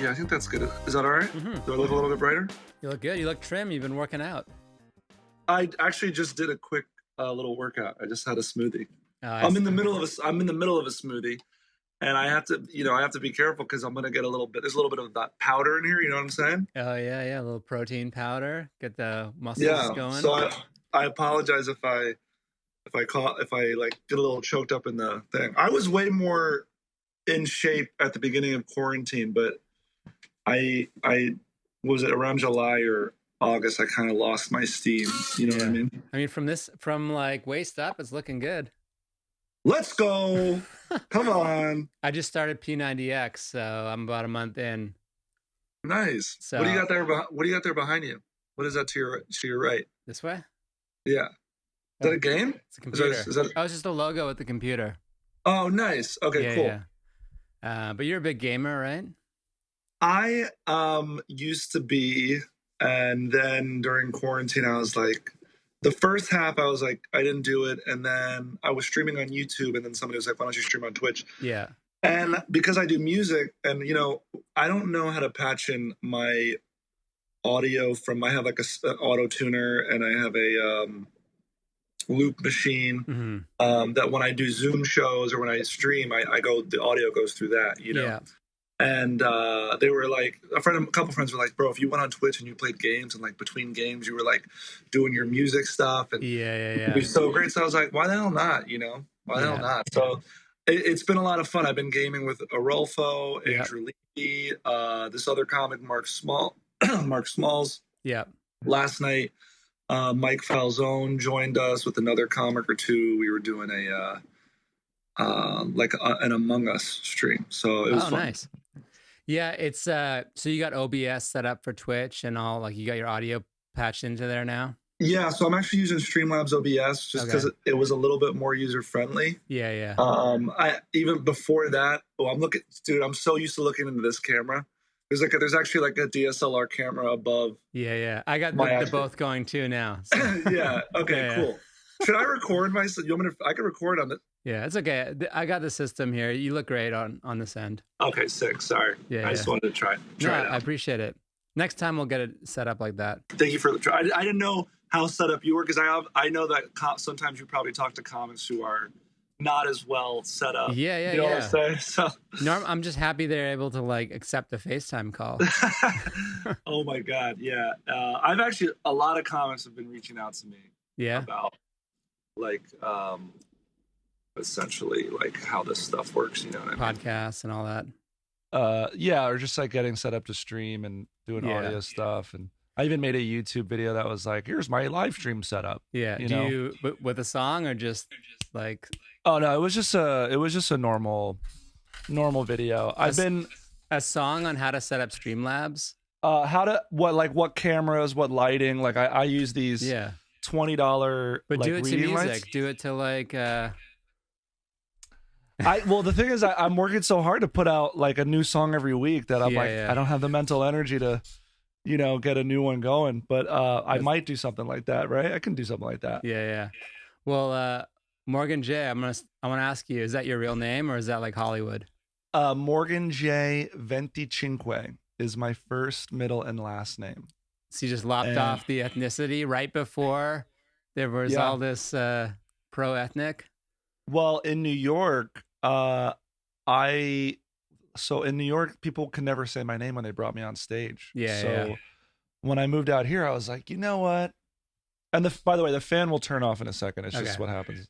Yeah, I think that's good. Is that all right? Mm-hmm. Do I look a little bit brighter? You look good. You look trim. You've been working out. I actually just did a quick little workout. I just had a smoothie. Oh, I'm in the middle of a smoothie, and I have to be careful because I'm gonna get there's a little bit of that powder in here. You know what I'm saying? Oh yeah, a little protein powder. Get the muscles Yeah. going. So I apologize if I like get a little choked up in the thing. I was way more in shape at the beginning of quarantine, but I was it around July or August, I kind of lost my steam. You know what I mean? I mean, from like waist up, it's looking good. Let's go. Come on. I just started P90X, so I'm about a month in. Nice. So, what do you got there? What do you got there behind you? What is that to your right? This way? Yeah. Is that a game? It's a computer. Is that oh, it's just a logo with the computer. Oh, nice. Okay, cool. Yeah. But you're a big gamer, right? I used to be, and then during quarantine, I was like, the first half, I was like, I didn't do it, and then I was streaming on YouTube, and then somebody was like, why don't you stream on Twitch? Yeah. And because I do music, and I don't know how to patch in my audio I have like an auto tuner, and I have a loop machine that when I do Zoom shows or when I stream, the audio goes through that, Yeah. And they were like, a couple friends were like, bro, if you went on Twitch and you played games and like between games, you were like doing your music stuff and yeah. it was so great. So I was like, why the hell not? Why the hell not? So it's been a lot of fun. I've been gaming with Arolfo, Andrew Lee, this other comic, Mark Smalls. Yeah. Last night, Mike Falzone joined us with another comic or two. We were doing an Among Us stream. So it was fun. Nice. Yeah, it's so you got OBS set up for Twitch and all, like you got your audio patched into there now? Yeah, so I'm actually using Streamlabs OBS just because it was a little bit more user friendly. Yeah. I even before that, I'm so used to looking into this camera. There's actually like a DSLR camera above. Yeah. I got the both going too now. So. Yeah. Okay. Cool. Should I record myself? I can record on it. Yeah, it's okay. I got the system here. You look great on this end. Okay, sick. Sorry. I just wanted to try it out. I appreciate it. Next time we'll get it set up like that. Thank you for the try. I didn't know how set up you were because I know that sometimes you probably talk to comics who are not as well set up. Yeah. You know what I'm saying? So I'm just happy they're able to like accept the FaceTime call. Oh my God, yeah. I've actually a lot of comics have been reaching out to me. Yeah. About like essentially like how this stuff works, you know what I mean? Podcasts and all that. Or just like getting set up to stream and doing audio stuff. And I even made a YouTube video that was like, here's my live stream setup. Yeah. You with a song or just like? Oh no, it was just a normal video. I've been a song on how to set up Streamlabs. What cameras, what lighting. Like I use these $20 but like, do it to music. Lights. Do it to like the thing is I'm working so hard to put out like a new song every week that I'm I don't have the mental energy to get a new one going, but I might do something like that, right? I can do something like that. Yeah. Well, Morgan J, I want to ask you, is that your real name or is that like Hollywood? Morgan J Venticinque is my first, middle, and last name. So you just lopped off the ethnicity right before there was all this pro-ethnic? Well, in New York, in New York, people can never say my name when they brought me on stage. So when I moved out here, I was like, you know what? And by the way, the fan will turn off in a second. It's just what happens.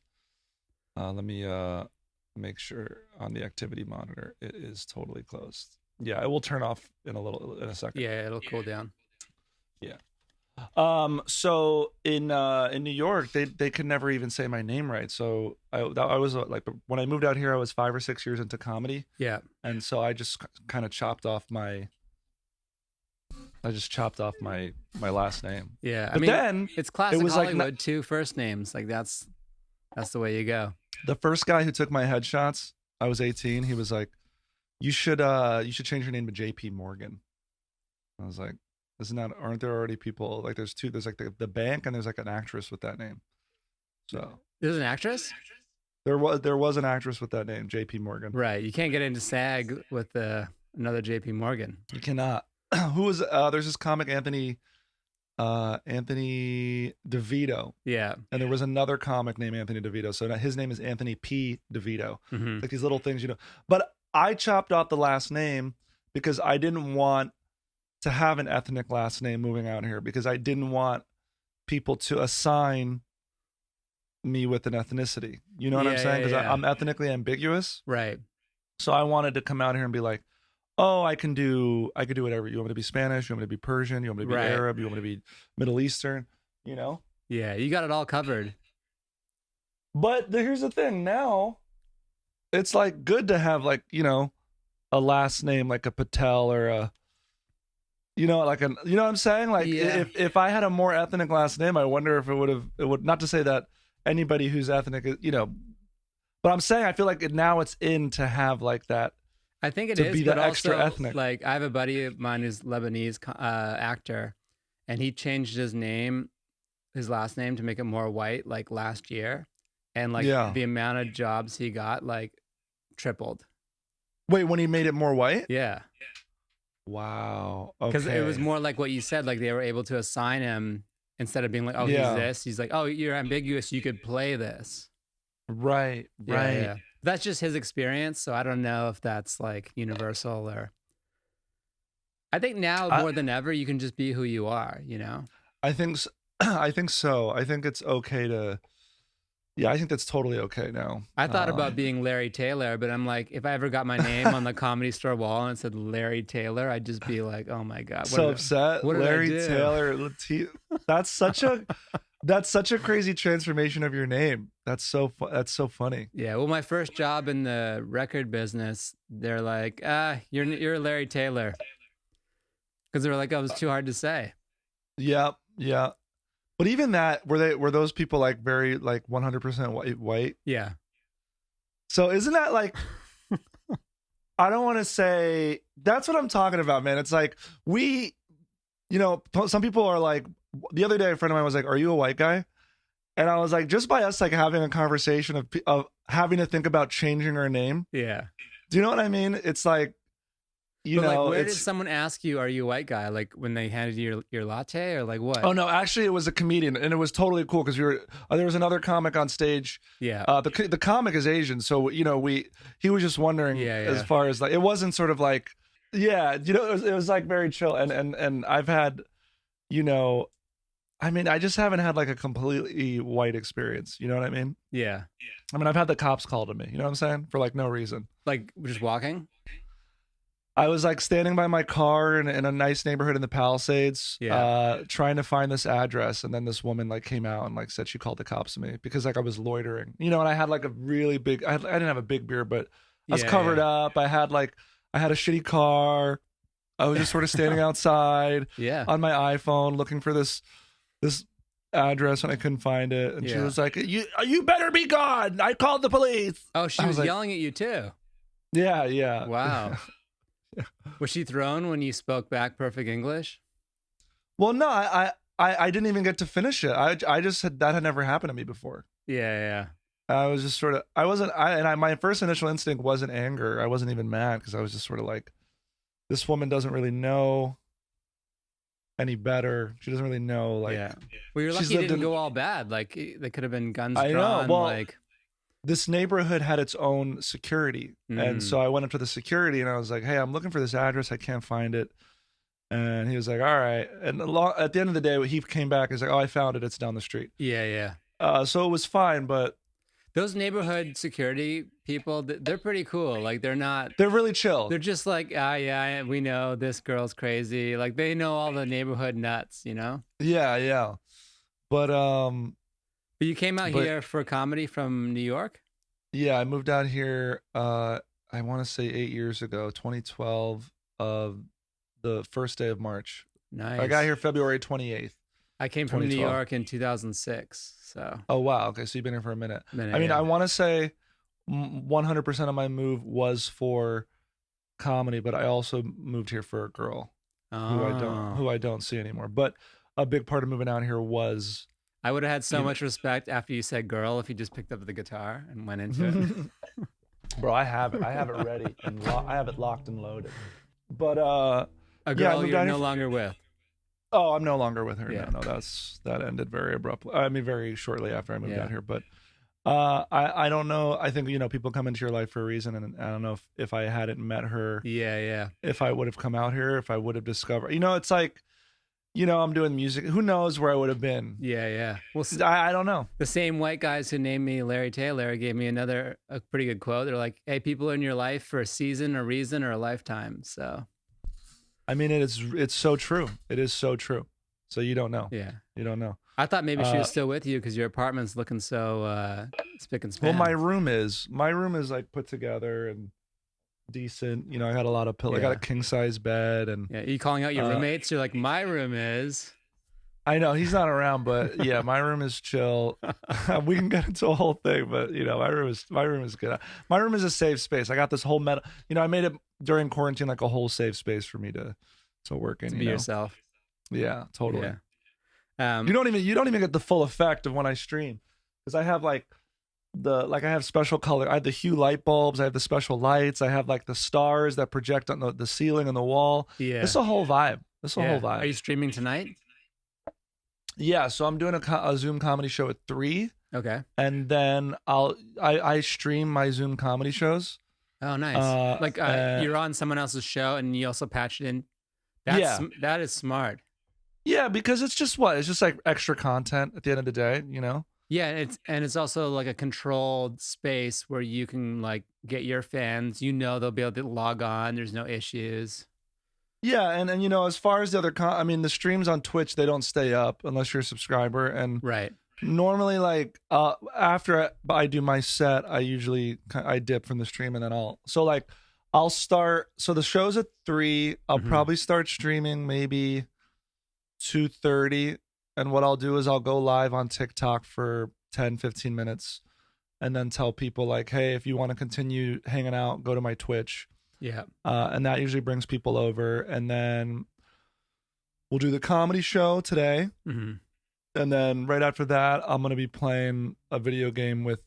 Let me make sure on the activity monitor it is totally closed. Yeah, it will turn off in a second. Yeah, it'll cool down. Yeah. So in New York, they could never even say my name right. So I was like, when I moved out here, I was 5 or 6 years into comedy. Yeah. And so I just kind of chopped off my last name. Yeah. But then it's classic Hollywood like, too, first names. Like that's the way you go. The first guy who took my headshots, I was 18. He was like, you should change your name to JP Morgan. I was like, aren't there already people like there's like the bank and there's like an actress with that name. So there's an actress? There was an actress with that name, JP Morgan. Right. You can't get into SAG with a another JP Morgan. You cannot. Who was there's this comic Anthony DeVito. Yeah. And there was another comic named Anthony DeVito. So his name is Anthony P. DeVito. Mm-hmm. Like these little things, you know. But I chopped off the last name because I didn't want to have an ethnic last name moving out here, because I didn't want people to assign me with an ethnicity. You know what I'm saying? Because I'm ethnically ambiguous. Right. So I wanted to come out here and be like, oh, I can do whatever. You want me to be Spanish? You want me to be Persian? You want me to be Arab? You want me to be Middle Eastern? You know? Yeah, you got it all covered. But here's the thing. Now, it's like good to have, like, you know, a last name like a Patel or a, you know, like you know what I'm saying? Like if I had a more ethnic last name, I wonder if it would, not to say that anybody who's ethnic, you know, but I'm saying I feel like now it's in to have like that. I think it to is, be but that extra also, ethnic. like, I have a buddy of mine who's Lebanese actor, and he changed his last name to make it more white, like last year, and like the amount of jobs he got like tripled. Wait, when he made it more white? Yeah. Wow. Because okay. it was more like what you said, like they were able to assign him instead of being like, oh, he's this. He's like, oh, you're ambiguous. You could play this. Right. Right. Yeah. That's just his experience. So I don't know if that's like universal or. I think now more than ever, you can just be who you are, you know? I think so. I think it's okay to. Yeah, I think that's totally okay now. I thought about being Larry Taylor, but I'm like, if I ever got my name on the Comedy Store wall and it said Larry Taylor, I'd just be like, oh my God. So upset. Larry Taylor. That's such a crazy transformation of your name. That's so funny. Yeah. Well, my first job in the record business, they're like, you're Larry Taylor. Because they were like, oh, it was too hard to say. Yeah. Yeah. But even that, were those people like very like 100% white? Yeah. So isn't that like, I don't want to say, that's what I'm talking about, man. It's like you know, some people are like, the other day a friend of mine was like, are you a white guy? And I was like, just by us like having a conversation of having to think about changing our name. Yeah. Do you know what I mean? It's like, you know, like, where did someone ask you, are you a white guy? Like when they handed you your latte or like what? Oh no, actually it was a comedian, and it was totally cool because there was another comic on stage. Yeah. The comic is Asian, so you know he was just wondering as far as like, it wasn't sort of like, yeah, you know, it was like very chill, and I've had, you know, I mean, I just haven't had like a completely white experience. You know what I mean? Yeah. I mean, I've had the cops called to me. You know what I'm saying? For like no reason. Like just walking. I was like standing by my car in a nice neighborhood in the Palisades, trying to find this address. And then this woman like came out and like said she called the cops to me because like I was loitering, you know, and I had like a really big, I didn't have a big beard, but I was covered up. I had a shitty car. I was just sort of standing outside on my iPhone looking for this address and I couldn't find it. And she was like, you better be gone. I called the police. Oh, she was like, yelling at you too. Yeah. Yeah. Wow. Was she thrown when you spoke back perfect English? Well, no, I didn't even get to finish it. I just had, that had never happened to me before. Yeah. I was just sort of, my first initial instinct wasn't anger. I wasn't even mad because I was just sort of like, this woman doesn't really know any better. She doesn't really know. Like, well, you're lucky it didn't go all bad. Like they could have been guns drawn. I know. Well, like, this neighborhood had its own security. And so I went up to the security and I was like, hey, I'm looking for this address. I can't find it. And he was like, all right. And at the end of the day, he came back and he's like, oh, I found it. It's down the street. Yeah. So it was fine, but those neighborhood security people, they're pretty cool. Like they're really chill. They're just like, yeah, we know this girl's crazy. Like they know all the neighborhood nuts, you know? Yeah. But you came out here for comedy from New York? Yeah, I moved out here, I want to say 8 years ago, 2012, the first day of March. Nice. I got here February 28th. I came from New York in 2006. So. Oh, wow. Okay, so you've been here for a minute. I mean, yeah. I want to say 100% of my move was for comedy, but I also moved here for a girl who I don't see anymore. But a big part of moving out here was... I would have had so much respect after you said girl if you just picked up the guitar and went into it. Bro, I have it. I have it ready and I have it locked and loaded. But a girl you're no longer with. Oh, I'm no longer with her. Yeah. No, that ended very abruptly. I mean, very shortly after I moved out here. But I don't know. I think people come into your life for a reason, and I don't know if I hadn't met her. Yeah. If I would have come out here, if I would have discovered, it's like, I'm doing music. Who knows where I would have been? Yeah. Well, I don't know. The same white guys who named me Larry Taylor gave me a pretty good quote. They're like, "Hey, people in your life for a season, a reason, or a lifetime." So, I mean, it's so true. It is so true. So you don't know. Yeah, you don't know. I thought maybe she was still with you because your apartment's looking so spick and span. Well, my room is like put together and decent. I got a lot of pillows. I got a king size bed, and you calling out your roommates? You're like, my room is. I know he's not around, but yeah, my room is chill. We can get into a whole thing, but my room is good. My room is a safe space. I got this whole metal. I made it during quarantine like a whole safe space for me to work in. To be yourself. Yeah, totally. Yeah. You don't even get the full effect of when I stream, because I have I have special color. I have the hue light bulbs. I have the special lights. I have like the stars that project on the ceiling and the wall. Yeah, it's a whole vibe. It's a whole vibe. Are you streaming tonight? Yeah, so I'm doing a Zoom comedy show at 3. Okay. And then I stream my Zoom comedy shows. Oh, nice. You're on someone else's show and you also patch it in. That is smart. Yeah, because it's just like extra content at the end of the day, Yeah, it's also like a controlled space where you can like get your fans. They'll be able to log on. There's no issues. Yeah, and as far as the other, the streams on Twitch, they don't stay up unless you're a subscriber. And right. Normally, after I do my set, I dip from the stream, and then I'll start. So the show's at 3. I'll probably start streaming maybe 2:30, and what I'll do is I'll go live on TikTok for 10-15 minutes, and then tell people like, hey, if you want to continue hanging out, go to my Twitch. Yeah. And that usually brings people over, and then we'll do the comedy show today. And then right after that, I'm going to be playing a video game with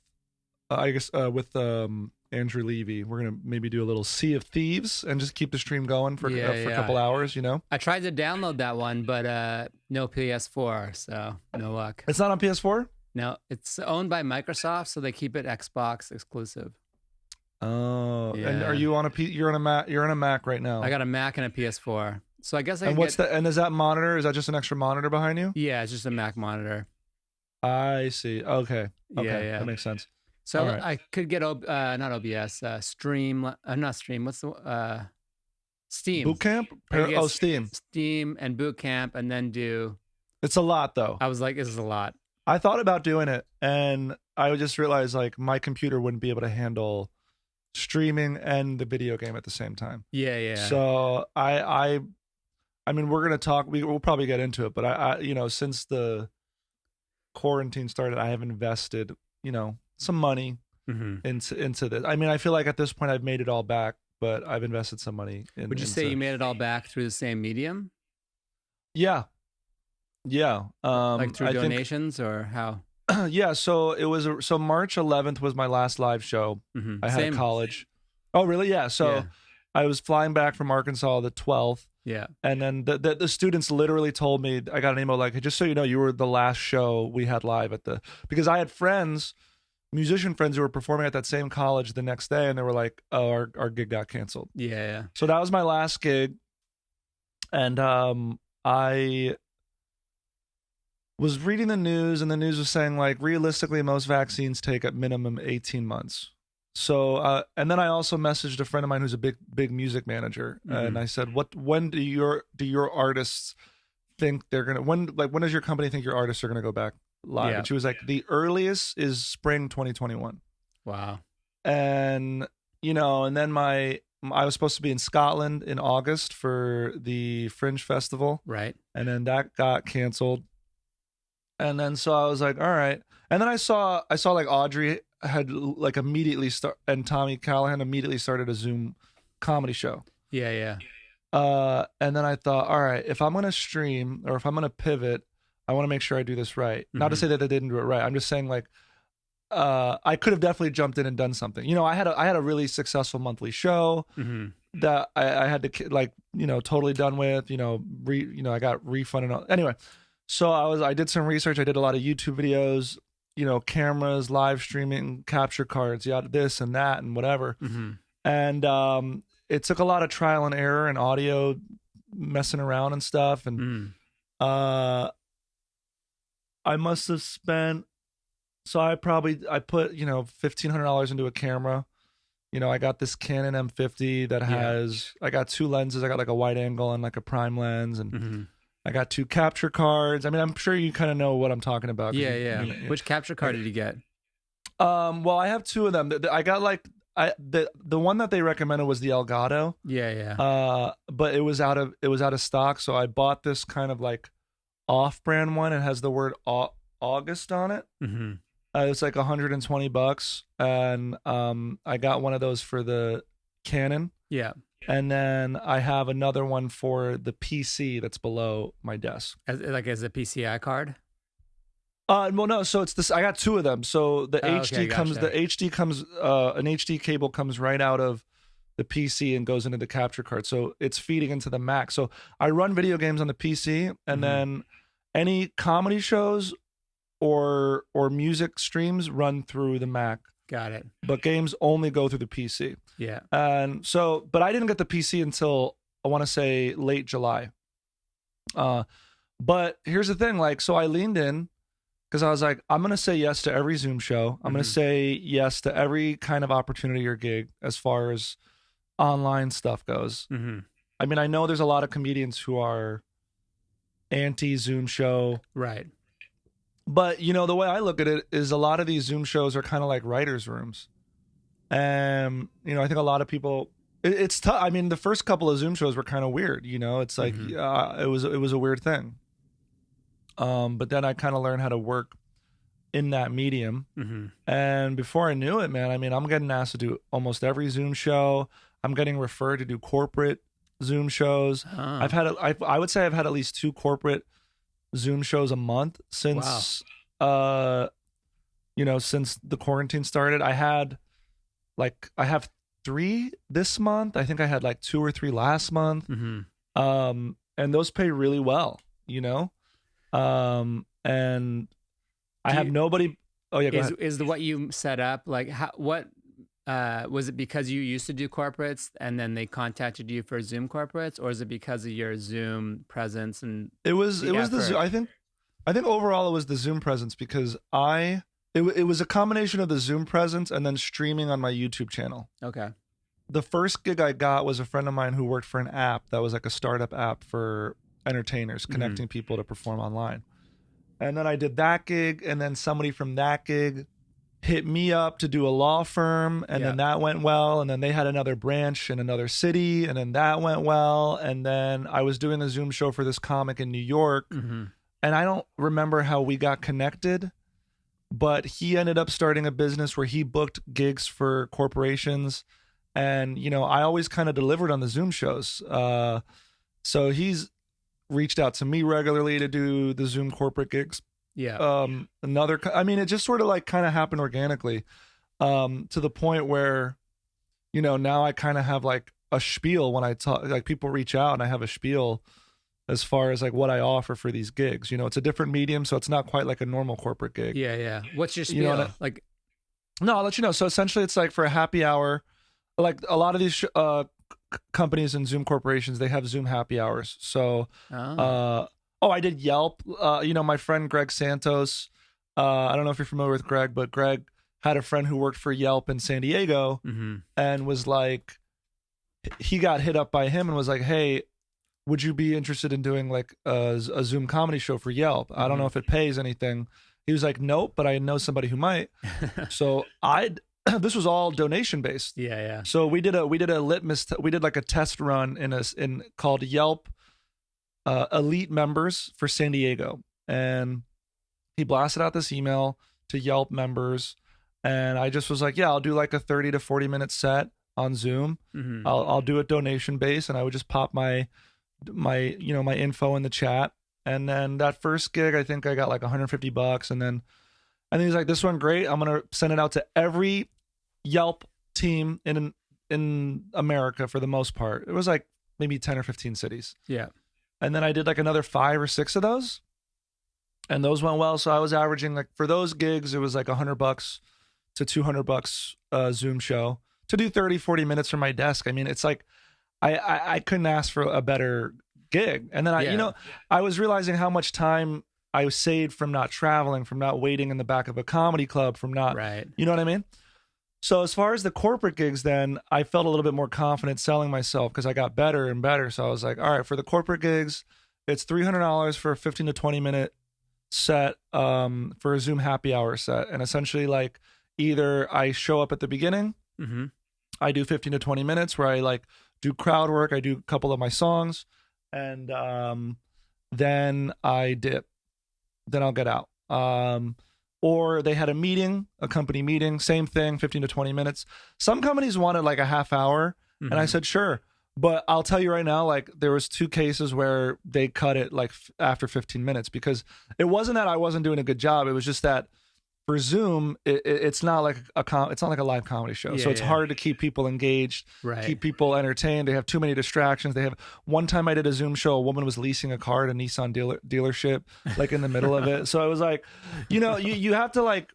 Andrew Levy. We're going to maybe do a little Sea of Thieves and just keep the stream going for a couple hours, I tried to download that one, but no PS4, so no luck. It's not on PS4? No, it's owned by Microsoft, so they keep it Xbox exclusive. Oh, yeah. And are you on you're on a Mac? You're on a Mac right now. I got a Mac and a PS4, so I guess I. And and is that monitor? Is that just an extra monitor behind you? Yeah, it's just a Mac monitor. I see. Okay. Yeah. That makes sense. So right. I could get not OBS, Stream. Not Stream. What's the Steam? Bootcamp? Steam. Steam and Bootcamp, and then do. It's a lot, though. I was like, this is a lot. I thought about doing it, and I just realized like my computer wouldn't be able to handle streaming and the video game at the same time. Yeah. So I mean, we're gonna talk. We'll probably get into it, but I since the quarantine started, I have invested some money into this. I mean, I feel like at this point I've made it all back, but I've invested some money. Would you say you made it all back through the same medium? Yeah. Like through donations or how? Yeah, so it was March 11th was my last live show. I had college. Oh, really? Yeah. So I was flying back from Arkansas the 12th. Yeah. And then the students literally told me, I got an email like, just so you know, you were the last show we had live because I had musician friends who were performing at that same college the next day, and they were like, oh, our gig got canceled. Yeah. So that was my last gig. And I was reading the news, and the news was saying like realistically most vaccines take at minimum 18 months. So and then I also messaged a friend of mine who's a big music manager, and I said, when do your artists think they're gonna when does your company think your artists are gonna go back live? And she was like, the earliest is spring 2021. Wow. And and then I was supposed to be in Scotland in August for the Fringe Festival, right? And then that got canceled. And then so I was like, all right. And then I saw like Audrey had like immediately and Tommy Callahan immediately started a Zoom comedy show. Yeah. And then I thought, all right, if I'm going to stream or if I'm going to pivot, I want to make sure I do this right. Not to say that they didn't do it right. I'm just saying like, I could have definitely jumped in and done something. I had a really successful monthly show. that I had to like, totally done with, I got refunded. Anyway, so I did some research. I did a lot of YouTube videos, cameras, live streaming, capture cards, this and that and whatever. Mm-hmm. And it took a lot of trial and error and audio messing around and stuff. And I must have spent, so I put, $1,500 into a camera. I got this Canon M50 that has, I got 2 lenses. I got like a wide angle and like a prime lens, and I got 2 capture cards. I mean, I'm sure you kind of know what I'm talking about. Yeah. Which capture card did you get? Well, I have 2 of them. I got like, the one that they recommended was the Elgato. Yeah. But it was out of stock, so I bought this kind of like off-brand one. It has the word August on it. Mm-hmm. It's like $120, and I got one of those for the Canon. Yeah. And then I have another one for the PC that's below my desk. As a PCI card? Well, no. So it's this. I got 2 of them. So the HD comes. The HD comes. An HD cable comes right out of the PC and goes into the capture card. So it's feeding into the Mac. So I run video games on the PC, and then any comedy shows or music streams run through the Mac. Got it. But games only go through the PC. Yeah. And so, but I didn't get the PC until I want to say late July. But here's the thing, like, so I leaned in because I was like, I'm going to say yes to every Zoom show. I'm going to say yes to every kind of opportunity or gig as far as online stuff goes. Mm-hmm. I mean, I know there's a lot of comedians who are anti-Zoom show. Right. But, the way I look at it is a lot of these Zoom shows are kind of like writers' rooms. And, I think a lot of people, it's tough. I mean, the first couple of Zoom shows were kind of weird, it's like, it was a weird thing. But then I kind of learned how to work in that medium. Mm-hmm. And before I knew it, man, I mean, I'm getting asked to do almost every Zoom show. I'm getting referred to do corporate Zoom shows. Oh. I would say I've had at least 2 corporate Zoom shows a month since since the quarantine started. I have 3 this month. I think I had like 2 or 3 last month. Mm-hmm. And those pay really well, and I have nobody. Oh yeah, go ahead. Is what you set up like what was it because you used to do corporates and then they contacted you for Zoom corporates, or is it because of your Zoom presence? And it was the Zoom. I think overall it was the Zoom presence because it was a combination of the Zoom presence and then streaming on my YouTube channel. Okay. The first gig I got was a friend of mine who worked for an app that was like a startup app for entertainers, connecting people to perform online. And then I did that gig, and then somebody from that gig hit me up to do a law firm, and then that went well, and then they had another branch in another city, and then that went well, and then I was doing a Zoom show for this comic in New York, and I don't remember how we got connected, but he ended up starting a business where he booked gigs for corporations, and I always kind of delivered on the Zoom shows, so he's reached out to me regularly to do the Zoom corporate gigs. Yeah. It just sort of like kind of happened organically, to the point where, now I kind of have like a spiel when I talk, like people reach out and I have a spiel as far as like what I offer for these gigs. It's a different medium, so it's not quite like a normal corporate gig. Yeah. Yeah. What's your spiel? I'll let you know. So essentially it's like for a happy hour, like a lot of these, companies and Zoom corporations, they have Zoom happy hours. So, I did Yelp. My friend Greg Santos. I don't know if you're familiar with Greg, but Greg had a friend who worked for Yelp in San Diego, and was like, he got hit up by him and was like, "Hey, would you be interested in doing like a Zoom comedy show for Yelp? I don't know if it pays anything." He was like, "Nope, but I know somebody who might." So this was all donation based. Yeah. So we did a litmus. We did like a test run in called Yelp Elite Members for San Diego, and he blasted out this email to Yelp members, and I just was like, yeah, I'll do like a 30 to 40 minute set on Zoom. I'll do it donation based, and I would just pop my info in the chat, and then that first gig, I think I got like $150, and then he's like, this one great. I'm gonna send it out to every Yelp team in in America for the most part. It was like maybe 10 or 15 cities. Yeah. And then I did like another 5 or 6 of those. And those went well. So I was averaging like for those gigs, it was like $100 to $200 Zoom show to do 30, 40 minutes from my desk. I mean, it's like, I couldn't ask for a better gig. And then I was realizing how much time I was saved from not traveling, from not waiting in the back of a comedy club, from not, you know what I mean? So as far as the corporate gigs, then I felt a little bit more confident selling myself because I got better and better. So I was like, all right, for the corporate gigs, it's $300 for a 15 to 20 minute set, for a Zoom happy hour set. And essentially like either I show up at the beginning, I do 15 to 20 minutes where I like do crowd work. I do a couple of my songs and, then I dip. Then I'll get out. Or they had a meeting, a company meeting, same thing, 15 to 20 minutes. Some companies wanted like a half hour, and I said, sure. But I'll tell you right now, like there was 2 cases where they cut it like after 15 minutes because it wasn't that I wasn't doing a good job. It was just that for Zoom, it's not like it's not like a live comedy show. So it's hard to keep people engaged, keep people entertained. They have too many distractions. They have one time I did a Zoom show, a woman was leasing a car at a Nissan dealership, like in the middle of it. So I was like, you have to like,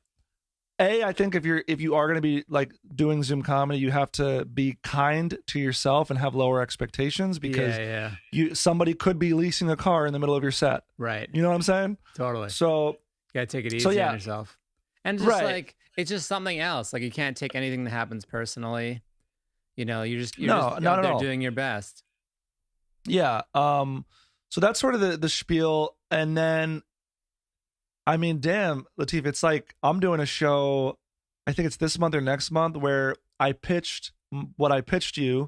I think if you are going to be like doing Zoom comedy, you have to be kind to yourself and have lower expectations because somebody could be leasing a car in the middle of your set. Right. You know what I'm saying? Totally. So you gotta take it easy on yourself. And just like, it's just something else. Like you can't take anything that happens personally. You're just out there doing your best. Yeah. So that's sort of the spiel. And then, I mean, damn, Latif, it's like I'm doing a show, I think it's this month or next month, where I pitched what I pitched you.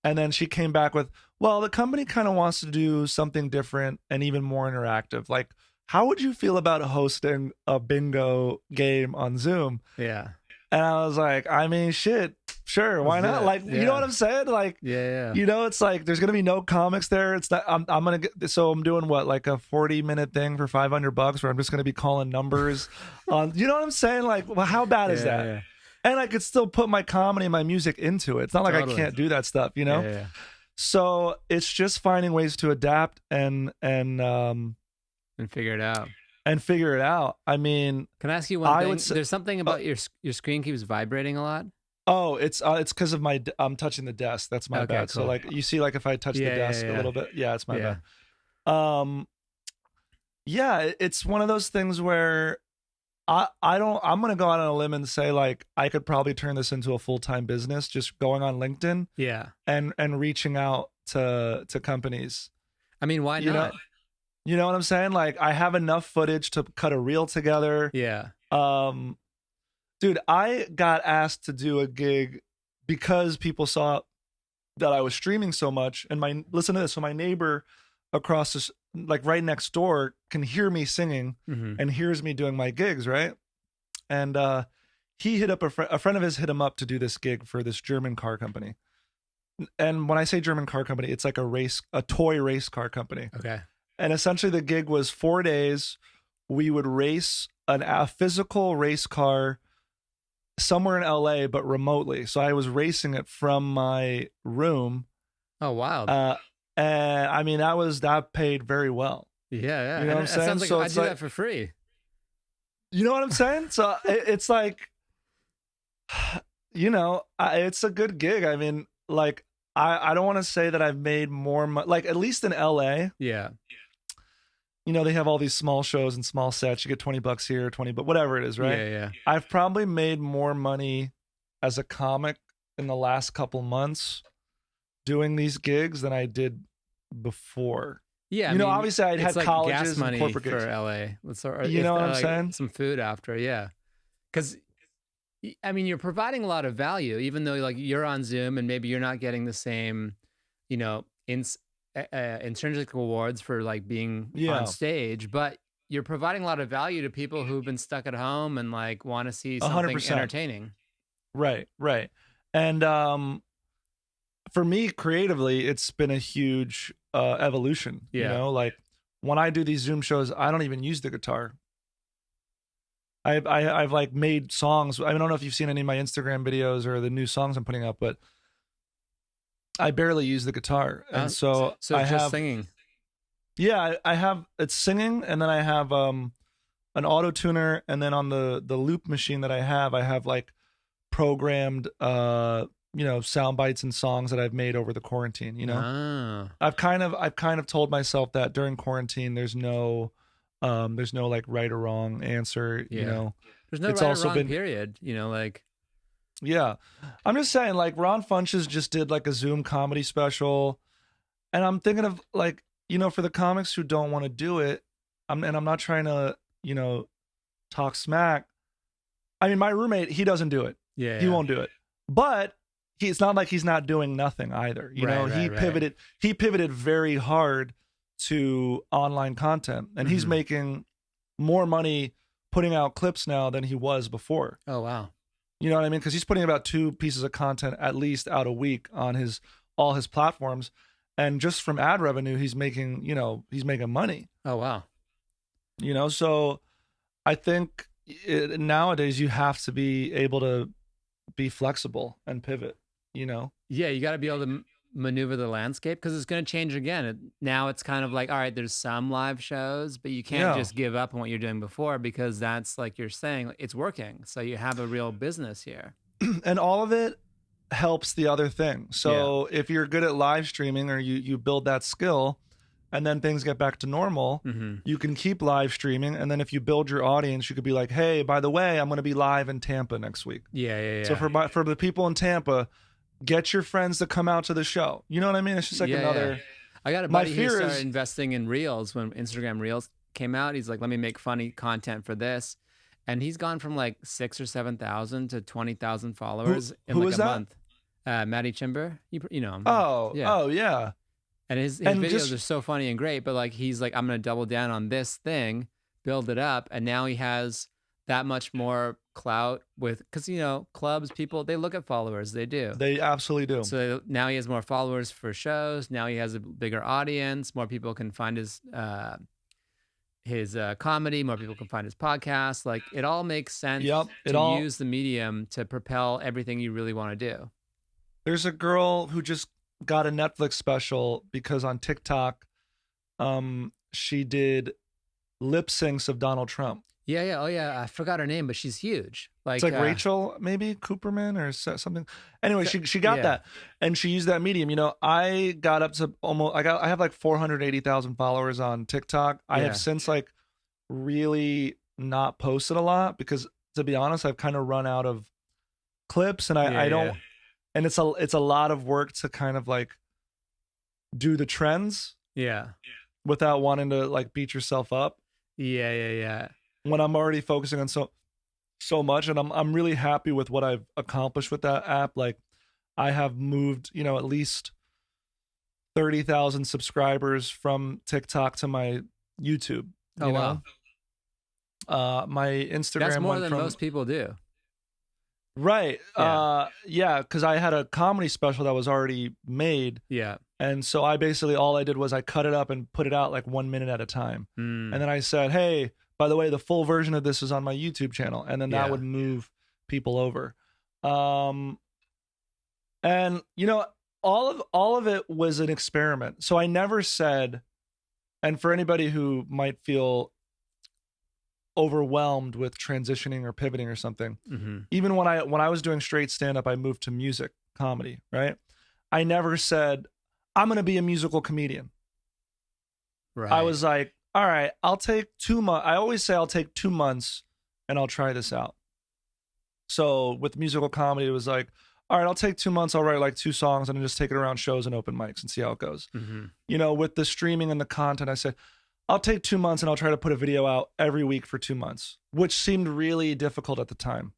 And then she came back with, well, the company kind of wants to do something different and even more interactive. Like, how would you feel about hosting a bingo game on Zoom? Yeah. And I was like, I mean, shit, sure, why not? Like, you know what I'm saying? Like, it's like there's gonna be no comics there. It's not. I'm gonna get. So I'm doing what, like a 40-minute thing for $500, where I'm just gonna be calling numbers on. You know what I'm saying? Like, well, how bad is that? Yeah. And I could still put my comedy and my music into it. It's not like I can't do that stuff. Yeah. So it's just finding ways to adapt and figure it out. I mean, can I ask you one thing? There's something about your screen keeps vibrating a lot. Oh, it's because of I'm touching the desk. That's my bad. Cool. So like you see, like if I touch the desk a little bit, it's my bad. It's one of those things where I'm gonna go out on a limb and say like I could probably turn this into a full-time business, just going on LinkedIn, and reaching out to companies. I mean, why not? You know what I'm saying? Like I have enough footage to cut a reel together. Yeah. Dude, I got asked to do a gig because people saw that I was streaming so much. And listen to this. So my neighbor across this, like right next door, can hear me singing and hears me doing my gigs, right? And he hit up a friend of his hit him up to do this gig for this German car company. And when I say German car company, it's like a toy race car company. Okay. And essentially the gig was 4 days. We would race a physical race car somewhere in LA, but remotely. So I was racing it from my room. Oh, wow. And I mean, that paid very well. Yeah. You know what I'm saying? Sounds like I'd do that for free. You know what I'm saying? So it's like, it's a good gig. I mean, like, I don't want to say that I've made more money, like at least in LA. Yeah. They have all these small shows and small sets. You get $20 here, $20, whatever it is, right? Yeah. I've probably made more money as a comic in the last couple months doing these gigs than I did before. Yeah, obviously I'd had like colleges gas money and corporate gigs for LA. You know what I'm saying? Some food after, yeah. Because I mean, you're providing a lot of value, even though like you're on Zoom and maybe you're not getting the same, intrinsic rewards for like being on stage, but you're providing a lot of value to people who've been stuck at home and like want to see something 100%. Entertaining. Right. And for me creatively, it's been a huge evolution. Like when I do these Zoom shows, I don't even use the guitar. I've like made songs. I don't know if you've seen any of my Instagram videos or the new songs I'm putting up, but I barely use the guitar, and so I just have singing. Yeah, I have it's singing, and then I have an auto tuner, and then on the loop machine that I have like programmed sound bites and songs that I've made over the quarantine. I've kind of told myself that during quarantine there's no like right or wrong answer. There's no it's right also or wrong period. Yeah, I'm just saying, like, Ron Funches just did like a Zoom comedy special, and I'm thinking of like, for the comics who don't want to do it, I'm not trying to talk smack. I mean, my roommate, he doesn't do it. Yeah, he won't do it, but it's not like he's not doing nothing either. He pivoted very hard to online content, and he's making more money putting out clips now than he was before. Oh wow. You know what I mean? Because he's putting about 2 pieces of content at least out a week on all his platforms, and just from ad revenue, he's making money. Oh wow. So I think nowadays you have to be able to be flexible and pivot. Yeah, you got to be able to maneuver the landscape, because it's going to change again. Now it's kind of like, all right, there's some live shows, but you can't just give up on what you're doing before, because that's, like you're saying, it's working. So you have a real business here. And all of it helps the other thing. So if you're good at live streaming, or you build that skill, and then things get back to normal, you can keep live streaming. And then if you build your audience, you could be like, hey, by the way, I'm going to be live in Tampa next week. Yeah. So for the people in Tampa, get your friends to come out to the show. You know what I mean? It's just like another. Yeah. I got a buddy who started investing in Reels when Instagram Reels came out. He's like, let me make funny content for this. And he's gone from like 6,000 or 7,000 to 20,000 followers in like a month. Maddie Chimber, you know him. Oh yeah. And his videos are so funny and great, but like he's like, I'm going to double down on this thing, build it up, and now he has that much more clout because clubs, people, they look at followers. They do. They absolutely do. So now he has more followers for shows. Now he has a bigger audience. More people can find his comedy. More people can find his podcast. Like, it all makes sense to use the medium to propel everything you really want to do. There's a girl who just got a Netflix special because on TikTok, she did lip syncs of Donald Trump. Yeah. Oh, yeah. I forgot her name, but she's huge. It's like Rachel, maybe Cooperman or something. Anyway, she got that, and she used that medium. I got up to I have like 480,000 followers on TikTok. I have since like really not posted a lot because, to be honest, I've kind of run out of clips, and I don't. And it's a lot of work to kind of like do the trends. Yeah. Without wanting to like beat yourself up. Yeah. When I'm already focusing on so much, and I'm really happy with what I've accomplished with that app. Like, I have moved, at least 30,000 subscribers from TikTok to my YouTube. Oh, wow. My Instagram. That's more than most people do. Right. Yeah. Because I had a comedy special that was already made. Yeah. And so all I did was I cut it up and put it out like 1 minute at a time. And then I said, hey, by the way, the full version of this is on my YouTube channel. And then that would move people over. And all of it was an experiment. So I never said, and for anybody who might feel overwhelmed with transitioning or pivoting or something, even when I was doing straight stand-up, I moved to music comedy, right? I never said, I'm going to be a musical comedian. Right. I was like, all right, I'll take 2 months. I always say I'll take 2 months and I'll try this out. So with musical comedy, it was like, all right, I'll take 2 months. I'll write like 2 songs and then just take it around shows and open mics and see how it goes. With the streaming and the content, I said, I'll take 2 months and I'll try to put a video out every week for 2 months, which seemed really difficult at the time.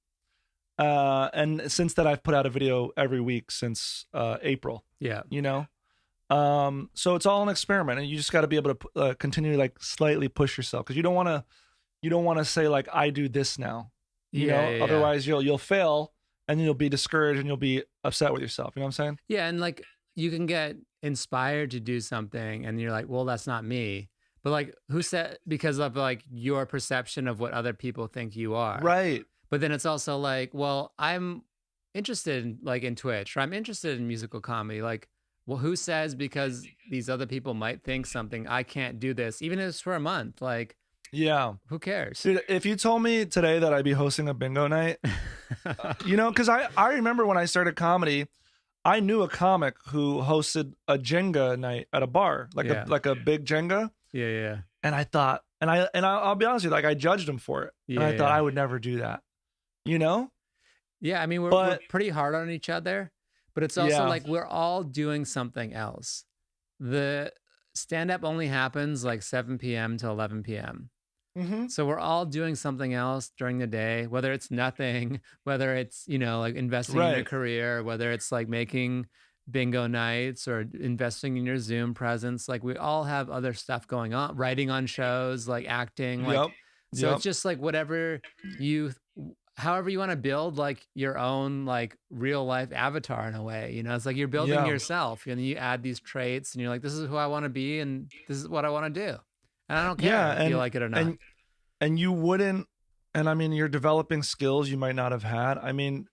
And since then, I've put out a video every week since April. Yeah. So it's all an experiment, and you just got to be able to continue like slightly push yourself, because you don't want to say like, I do this now. Otherwise you'll fail, and then you'll be discouraged and you'll be upset with yourself. You know what I'm saying? Yeah, and like you can get inspired to do something, and you're like, well, that's not me. But like, who said, because of like your perception of what other people think you are. Right. But then it's also like, well, I'm interested in Twitch, or I'm interested in musical comedy. Like, well, who says because these other people might think something, I can't do this, even if it's for a month? Like, yeah, who cares? Dude, if you told me today that I'd be hosting a bingo night, you know, because I remember when I started comedy, I knew a comic who hosted a Jenga night at a bar, like a big Jenga. Yeah, yeah. And I thought, I'll be honest with you, like I judged him for it, and I thought I would never do that, you know? Yeah, I mean, we're pretty hard on each other, but it's also like we're all doing something else. The stand-up only happens like 7 p.m. to 11 p.m. Mm-hmm. So we're all doing something else during the day, whether it's nothing, whether it's, you know, like investing in your career, whether it's like making bingo nights or investing in your Zoom presence. Like we all have other stuff going on, writing on shows, like acting. Like, so it's just like whatever however you want to build like your own like real life avatar in a way, you know, it's like you're building yourself and you add these traits and you're like, this is who I want to be and this is what I want to do. And I don't care if you like it or not. And you wouldn't, and I mean, you're developing skills you might not have had. I mean,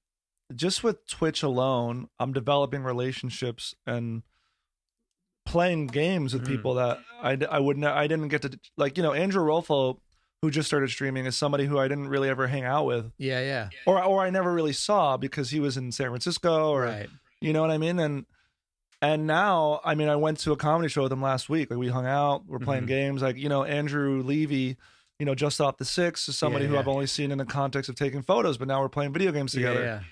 just with Twitch alone, I'm developing relationships and playing games with people that I didn't get to, like, you know, Andrew Rolfo, who just started streaming, is somebody who I didn't really ever hang out with. Yeah, yeah. Or I never really saw because he was in San Francisco or, you know what I mean? And now, I mean, I went to a comedy show with him last week. Like we hung out, we're playing games. Like, you know, Andrew Levy, you know, just off the six is somebody who I've only seen in the context of taking photos, but now we're playing video games together.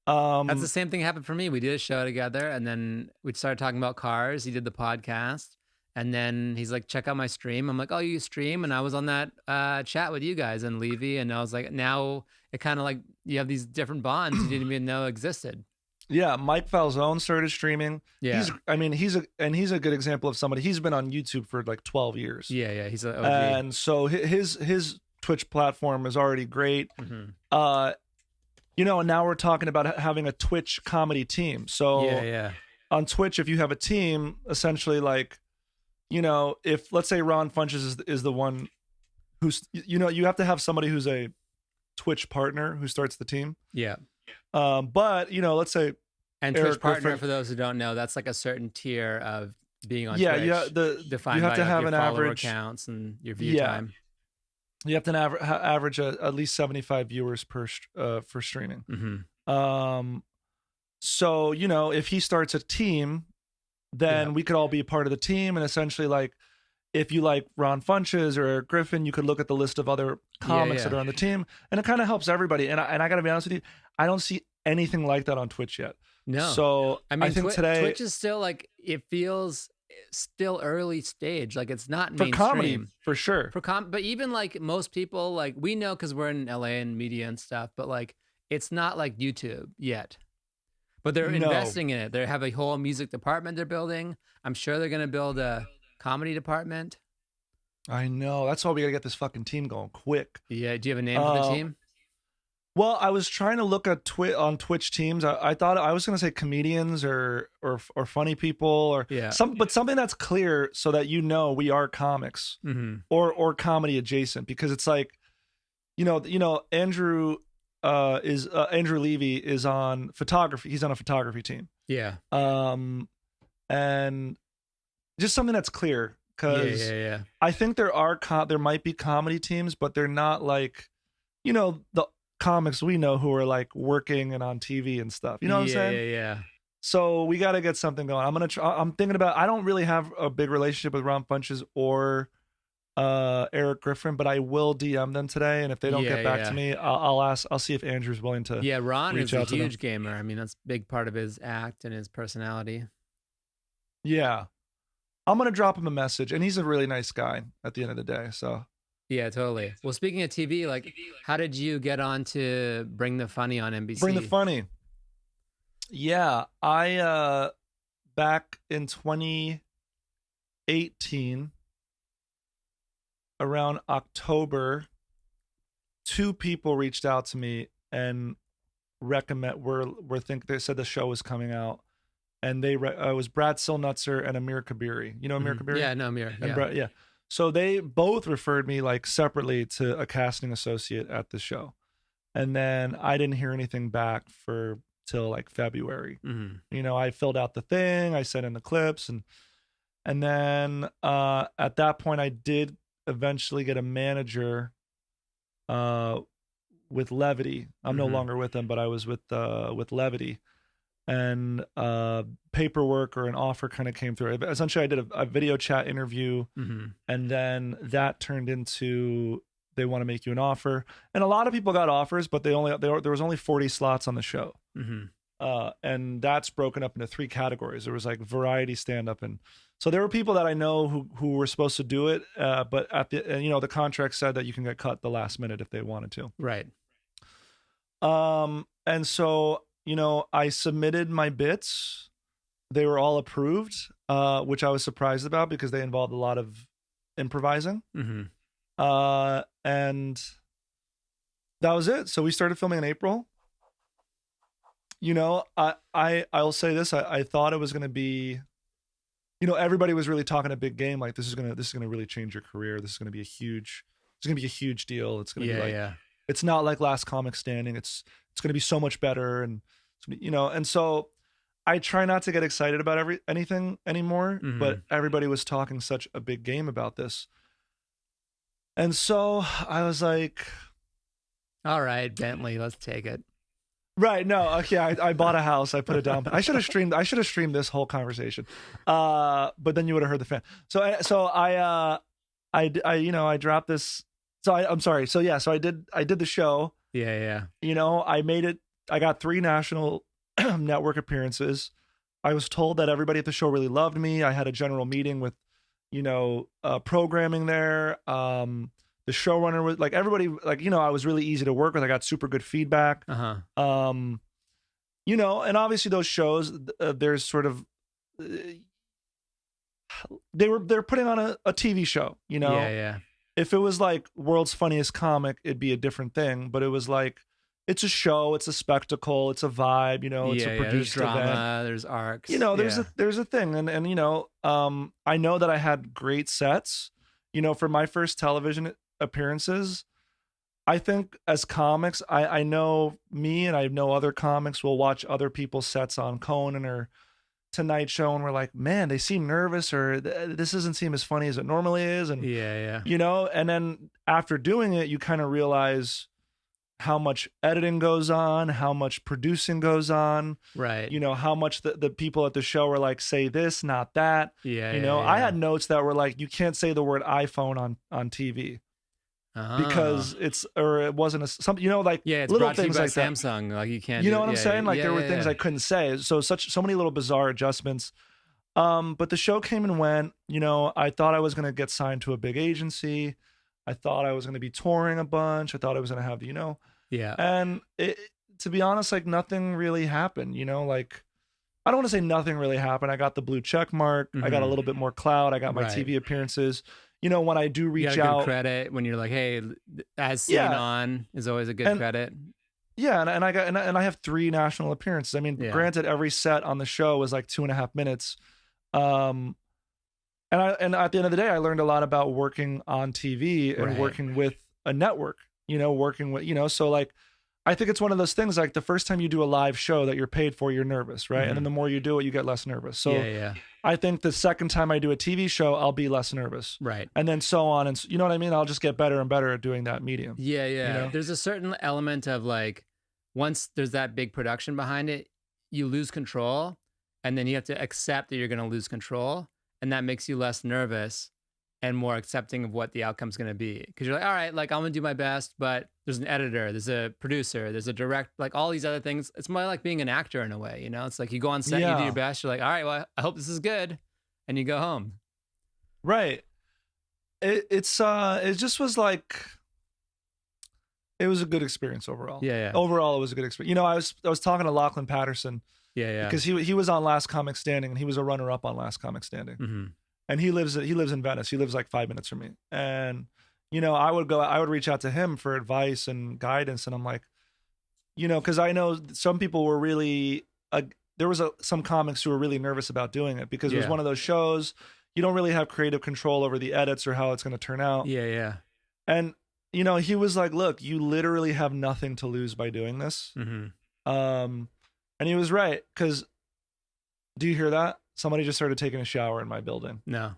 That's the same thing happened for me. We did a show together and then we started talking about cars. He did the podcast and then he's like, check out my stream. I'm like, oh, you stream? And I was on that chat with you guys and Levy. And I was like, now it kind of like, you have these different bonds you didn't even know existed. Yeah, Mike Falzone started streaming. Yeah, he's a good example of somebody. He's been on YouTube for like 12 years. Yeah, he's an OG. And so his Twitch platform is already great. You know, and now we're talking about having a Twitch comedy team. So on Twitch, if you have a team, essentially, like, you know, if let's say Ron Funches is the one who's, you know, you have to have somebody who's a Twitch partner who starts the team. Yeah. But you know, let's say, and Twitch partner, for those who don't know, that's like a certain tier of being on Twitch. Defined you have by to have your an follower average counts and your view time. You have to average at least 75 viewers per for streaming. So you know, if he starts a team, then we could all be a part of the team, and essentially, like, if you like Ron Funches or Eric Griffin, you could look at the list of other comics that are on the team, and it kind of helps everybody. And I got to be honest with you, I don't see anything like that on Twitch yet. No. So I mean, I think today Twitch is still like, it feels still early stage. Like it's not mainstream. For comedy, for sure. But even like most people, like we know because we're in LA and media and stuff, but like it's not like YouTube yet. But they're investing in it. They have a whole music department they're building. I'm sure they're going to build a comedy department. I know. That's why we got to get this fucking team going quick. Yeah. Do you have a name for the team? Well, I was trying to look at on Twitch teams. I thought I was going to say comedians or funny people or something that's clear so that you know we are comics or comedy adjacent, because it's like, you know Andrew Levy is on photography. He's on a photography team. Yeah. And just something that's clear, because I think there might be comedy teams, but they're not like, you know, the comics we know who are like working and on TV and stuff. You know what I'm saying? Yeah. So we got to get something going. I'm thinking about. I don't really have a big relationship with Ron Funches or Eric Griffin, but I will DM them today, and if they don't get back to me, I'll ask. I'll see if Andrew's willing to. Yeah, Ron is a huge gamer. I mean, that's a big part of his act and his personality. Yeah, I'm gonna drop him a message, and he's a really nice guy at the end of the day. So. Yeah, totally. Well, speaking of TV, like, how did you get on to Bring the Funny on NBC? Bring the Funny. Yeah, I back in 2018, around October, 2 people reached out to me and they said the show was coming out, and it was Brad Silnutzer and Amir Kabiri. You know Amir Kabiri? Yeah, no, Amir. And Brad, So they both referred me like separately to a casting associate at the show. And then I didn't hear anything back for till like February. Mm-hmm. You know, I filled out the thing, I sent in the clips, and then at that point I did eventually get a manager with Levity. I'm no longer with them, but I was with Levity, and paperwork or an offer kind of came through. Essentially, I did a video chat interview, and then that turned into they want to make you an offer. And a lot of people got offers, but there was only 40 slots on the show, and that's broken up into 3 categories. There was like variety, stand up, and so there were people that I know who were supposed to do it, but at the the contract said that you can get cut the last minute if they wanted to. Right. And so I submitted my bits. They were all approved, which I was surprised about because they involved a lot of improvising. And that was it. So we started filming in April. I'll say this. I thought it was going to be, everybody was really talking a big game. Like this is going to really change your career. This is going to be a huge deal. It's going to be like, it's not like Last Comic Standing. It's going to be so much better. And, and so I try not to get excited about anything anymore, but everybody was talking such a big game about this. And so I was like, all right, Bentley, let's take it. Right. No. Okay. I bought a house. I put it down. I should have streamed this whole conversation. But then you would have heard the fan. So I dropped this. So I'm sorry. So yeah, so I did the show. Yeah. I made it. I got 3 national network appearances. I was told that everybody at the show really loved me. I had a general meeting with, programming there. The showrunner was like everybody, like, I was really easy to work with. I got super good feedback. And obviously those shows, there's sort of, they're putting on a TV show, Yeah. If it was like World's Funniest Comic, it'd be a different thing, but it was like, it's a show, it's a spectacle, it's a vibe, it's a produced there's drama, event. there's arcs. There's a thing. And I know that I had great sets, for my first television appearances. I think as comics, I know me and I know other comics will watch other people's sets on Conan or Tonight Show, and we're like, man, they seem nervous, or this doesn't seem as funny as it normally is. And and then after doing it, you kind of realize how much editing goes on, how much producing goes on, right? How much the people at the show are like, say this, not that. I had notes that were like, you can't say the word iPhone on TV. Because it wasn't it's little brought to you by like Samsung. That. Like you can't. What I'm saying? Like there were things I couldn't say. So many little bizarre adjustments. But the show came and went. I thought I was going to get signed to a big agency. I thought I was going to be touring a bunch. I thought I was going to have And to be honest, like nothing really happened. Like I don't want to say nothing really happened. I got the blue check mark. I got a little bit more clout. I got my TV appearances. When I do reach out, good credit when you're like, hey, as seen on is always a good credit. Yeah, and I have 3 national appearances. I mean, granted, every set on the show was like 2.5 minutes. And at the end of the day, I learned a lot about working on TV and working with a network. Working with so like. I think it's one of those things like the first time you do a live show that you're paid for, you're nervous, right? And then the more you do it, you get less nervous. So I think the second time I do a TV show, I'll be less nervous. Right. And then so on. And you know what I mean? I'll just get better and better at doing that medium. Yeah. There's a certain element of like, once there's that big production behind it, you lose control and then you have to accept that you're going to lose control. And that makes you less nervous and more accepting of what the outcome's going to be. Because you're like, all right, like I'm going to do my best, but there's an editor, there's a producer, there's a direct, like all these other things. It's more like being an actor in a way, It's like you go on set, you do your best. You're like, all right, well, I hope this is good. And you go home. Right. It just was like, it was a good experience overall. Yeah. Overall, it was a good experience. I was talking to Lachlan Patterson. Yeah. Because he was on Last Comic Standing and he was a runner-up on Last Comic Standing. And he lives in Venice. He lives like 5 minutes from me. And, I would reach out to him for advice and guidance. And I'm like, because I know some people were really, there was some comics who were really nervous about doing it because it was one of those shows. You don't really have creative control over the edits or how it's going to turn out. Yeah. And, he was like, look, you literally have nothing to lose by doing this. And And he was right, because do you hear that? Somebody just started taking a shower in my building. No.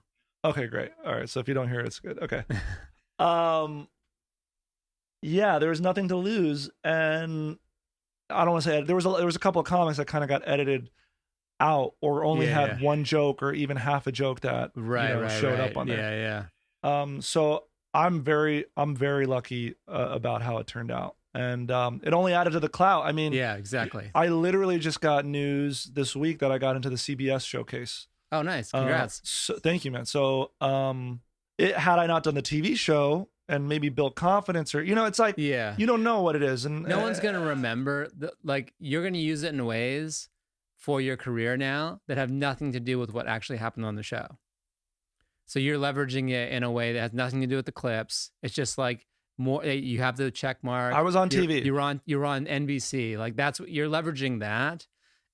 Okay, great. All right. So if you don't hear it, it's good. Okay. Yeah, there was nothing to lose. And I don't want to say there was a couple of comics that kind of got edited out or only had one joke or even half a joke that showed up on there. So I'm very lucky about how it turned out. And it only added to the clout. I mean, yeah, exactly. I literally just got news this week that I got into the CBS showcase. Oh, nice. Congrats. So, thank you, man. So had I not done the TV show and maybe built confidence, or, it's like, you don't know what it is. And no one's going to remember, you're going to use it in ways for your career now that have nothing to do with what actually happened on the show. So you're leveraging it in a way that has nothing to do with the clips. It's just like more, you have the check mark. I was on TV. You're on NBC. Like that's what you're leveraging that.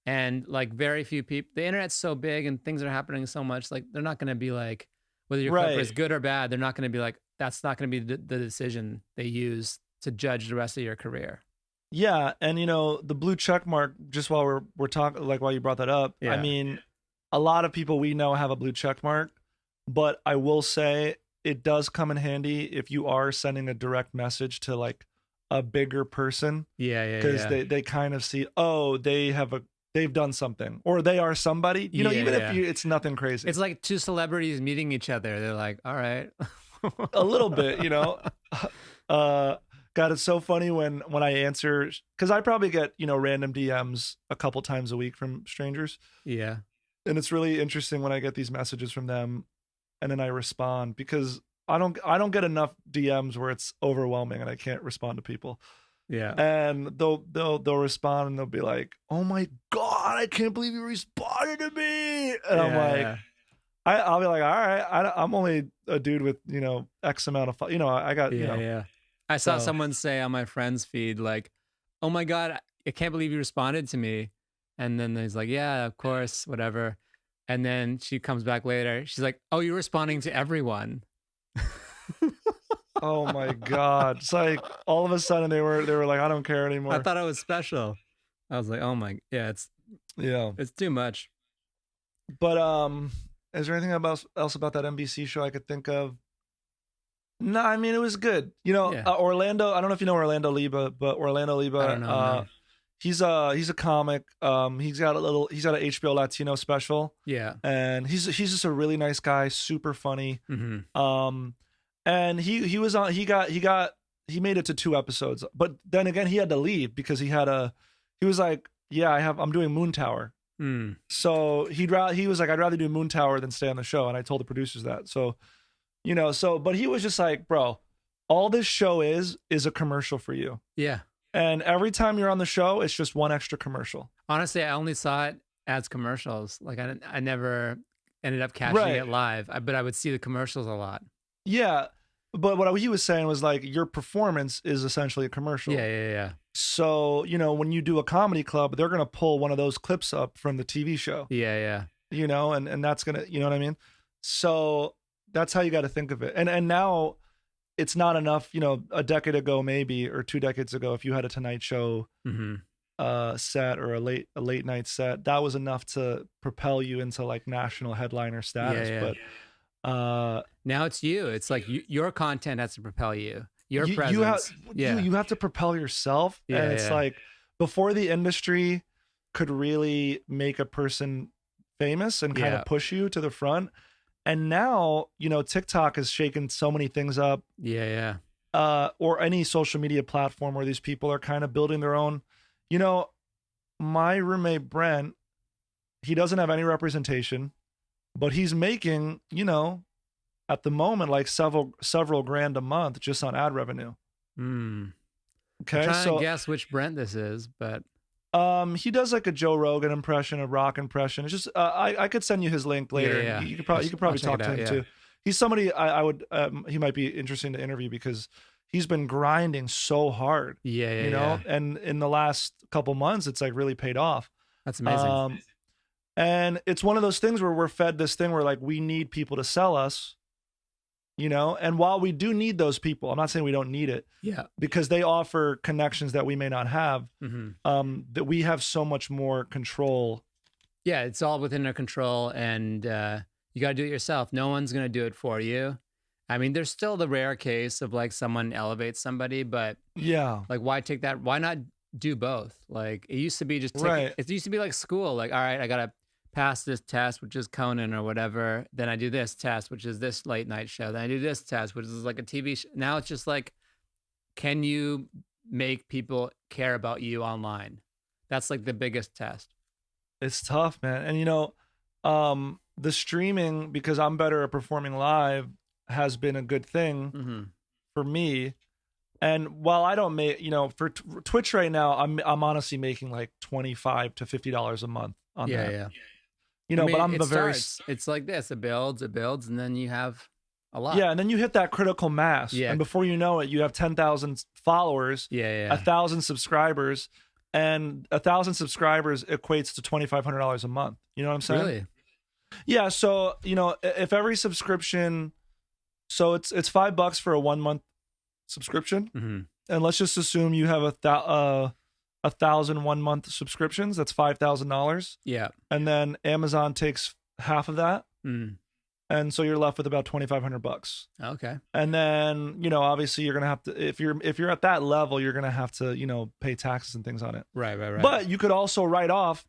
And like very few people, the internet's so big and things are happening so much, like they're not going to be like, whether your clip is good or bad, they're not going to be like, that's not going to be the decision they use to judge the rest of your career. Yeah. And the blue check mark, just while we're talking, like while you brought that up, I mean, a lot of people we know have a blue check mark, but I will say it does come in handy if you are sending a direct message to like a bigger person. Because they kind of see, oh, they've done something, or they are somebody, if it's nothing crazy. It's like two celebrities meeting each other. They're like, all right. A little bit, God, it's so funny when I answer, because I probably get, random DMs a couple times a week from strangers. Yeah. And it's really interesting when I get these messages from them and then I respond, because I don't get enough DMs where it's overwhelming and I can't respond to people. Yeah. And they'll respond and they'll be like, "Oh my God, I can't believe you responded to me." And I'm like, I'll be like, all right, I'm only a dude with, X amount of, I got, I saw someone say on my friend's feed, like, "Oh my God, I can't believe you responded to me." And then he's like, "Yeah, of course, whatever." And then she comes back later. She's like, "Oh, you're responding to everyone." Oh my God. It's like all of a sudden they were like, "I don't care anymore." I thought it was special. I was like, "Oh my, it's too much." But is there anything else about that NBC show I could think of? No, I mean, it was good. Orlando, I don't know if you know Orlando Liba, but Orlando Liba, I don't know, he's a comic. He's got an HBO Latino special. Yeah. And he's just a really nice guy, super funny. Mm-hmm. And he made it to 2 episodes, but then again, he had to leave because he was like, I'm doing Moon Tower. So he was like, "I'd rather do Moon Tower than stay on the show." And I told the producers that. So, but he was just like, "Bro, all this show is a commercial for you." Yeah. And every time you're on the show, it's just one extra commercial. Honestly, I only saw it as commercials. Like I never ended up catching it live, but I would see the commercials a lot. Yeah. But what he was saying was like, your performance is essentially a commercial. Yeah. So, when you do a comedy club, they're going to pull one of those clips up from the TV show. Yeah. And that's going to, you know what I mean? So that's how you got to think of it. And now it's not enough, a decade ago, maybe, or 2 decades ago, if you had a Tonight Show set or a late night set, that was enough to propel you into like national headliner status. Yeah. But now it's you. It's like your content has to propel you. Your presence. You have to propel yourself. Yeah, and it's like, before the industry could really make a person famous and kind of push you to the front. And now, TikTok has shaken so many things up. Yeah. Or any social media platform where these people are kind of building their own. My roommate Brent, he doesn't have any representation, but he's making, at the moment, like several grand a month just on ad revenue. Okay, I'm trying to guess which Brent this is, but he does like a Joe Rogan impression, a rock impression. It's just I could send you his link later. Yeah. You could probably talk to him too. He's somebody I would he might be interesting to interview because he's been grinding so hard. Yeah. And in the last couple months, it's like really paid off. That's amazing. And it's one of those things where we're fed this thing where like we need people to sell us. And while we do need those people, I'm not saying we don't need it, because they offer connections that we may not have, that we have so much more control. Yeah, it's all within our control, and you got to do it yourself. No one's going to do it for you. I mean, there's still the rare case of like someone elevates somebody, but like, why take that? Why not do both? Like, it used to be just it used to be like school. Like, all right, I got to pass this test, which is Conan or whatever. Then I do this test, which is this late night show. Then I do this test, which is like a TV show. Now it's just like, can you make people care about you online? That's like the biggest test. It's tough, man. And the streaming, because I'm better at performing live, has been a good thing for me. And while I don't make, for Twitch right now, I'm honestly making like $25 to $50 a month on that. Yeah. But I'm it's like this, it builds, and then you have a lot. Yeah, and then you hit that critical mass. Yeah. And before you know it, you have 10,000 followers, 1,000 subscribers, and 1,000 subscribers equates to $2,500 a month. You know what I'm saying? Really? Yeah, so, if every subscription, so it's $5 for a 1 month subscription. And let's just assume you have 1,000 1 month subscriptions. That's $5,000. Yeah. And then Amazon takes half of that. And so you're left with about $2,500. Okay. And then, obviously you're going to have to, if you're at that level, you're going to have to, pay taxes and things on it. Right. But you could also write off,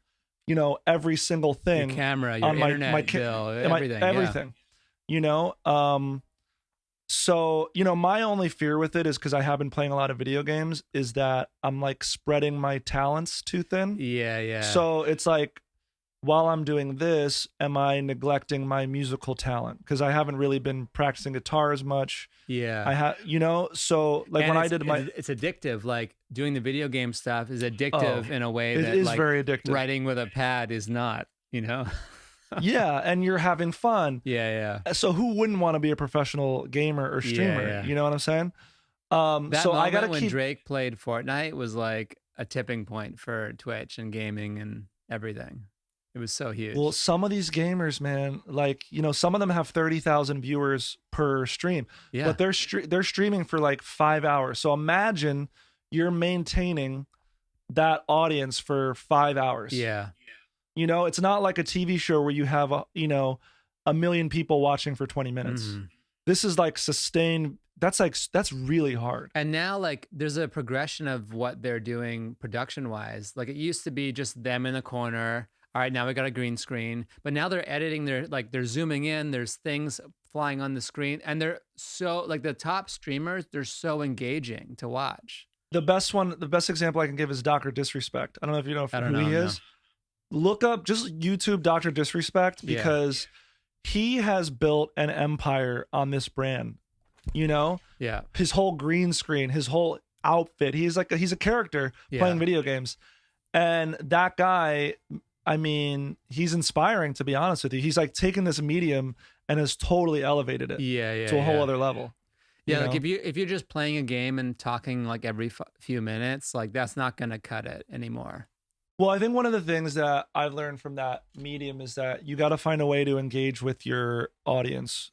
every single thing. Your camera, your internet bill, everything. So, my only fear with it is, because I have been playing a lot of video games, is that I'm like spreading my talents too thin. Yeah. So it's like, while I'm doing this, am I neglecting my musical talent? Because I haven't really been practicing guitar as much. Yeah. I have, so like when I did it's addictive. Like doing the video game stuff is addictive in a way that is like very addictive. Writing with a pad is not, Yeah, and you're having fun. Yeah. So who wouldn't want to be a professional gamer or streamer? Yeah. You know what I'm saying? That so moment I gotta when Drake played Fortnite was like a tipping point for Twitch and gaming and everything. It was so huge. Well, some of these gamers, man, like, some of them have 30,000 viewers per stream, but they're streaming for like 5 hours. So imagine you're maintaining that audience for 5 hours. Yeah. It's not like a TV show where you have, a million people watching for 20 minutes. This is like sustained. That's really hard. And now like there's a progression of what they're doing production wise. Like it used to be just them in the corner. All right, now we got a green screen, but now they're editing, they're zooming in, there's things flying on the screen, and they're so, like the top streamers, they're so engaging to watch. The best example I can give is Dr. Disrespect. I don't know if you know who he is. Look up, just YouTube Dr. Disrespect, because he has built an empire on this brand, Yeah. His whole green screen, his whole outfit, he's a character playing video games. And that guy, I mean, he's inspiring, to be honest with you. He's like taken this medium and has totally elevated it to a whole other level. Yeah, like if you're just playing a game and talking like every few minutes, like that's not going to cut it anymore. Well, I think one of the things that I've learned from that medium is that you got to find a way to engage with your audience,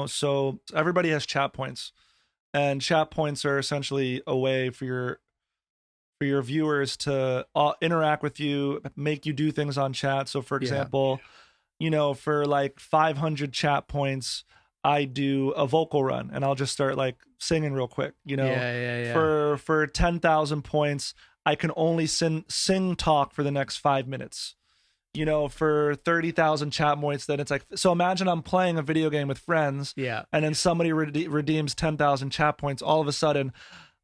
So everybody has chat points, and chat points are essentially a way for your viewers to interact with you, make you do things on chat. So for example, for like 500 chat points, I do a vocal run and I'll just start like singing real quick, For 10,000 points, I can only sing talk for the next 5 minutes. For 30,000 chat points, then it's like, so imagine I'm playing a video game with friends, and then somebody redeems 10,000 chat points. All of a sudden,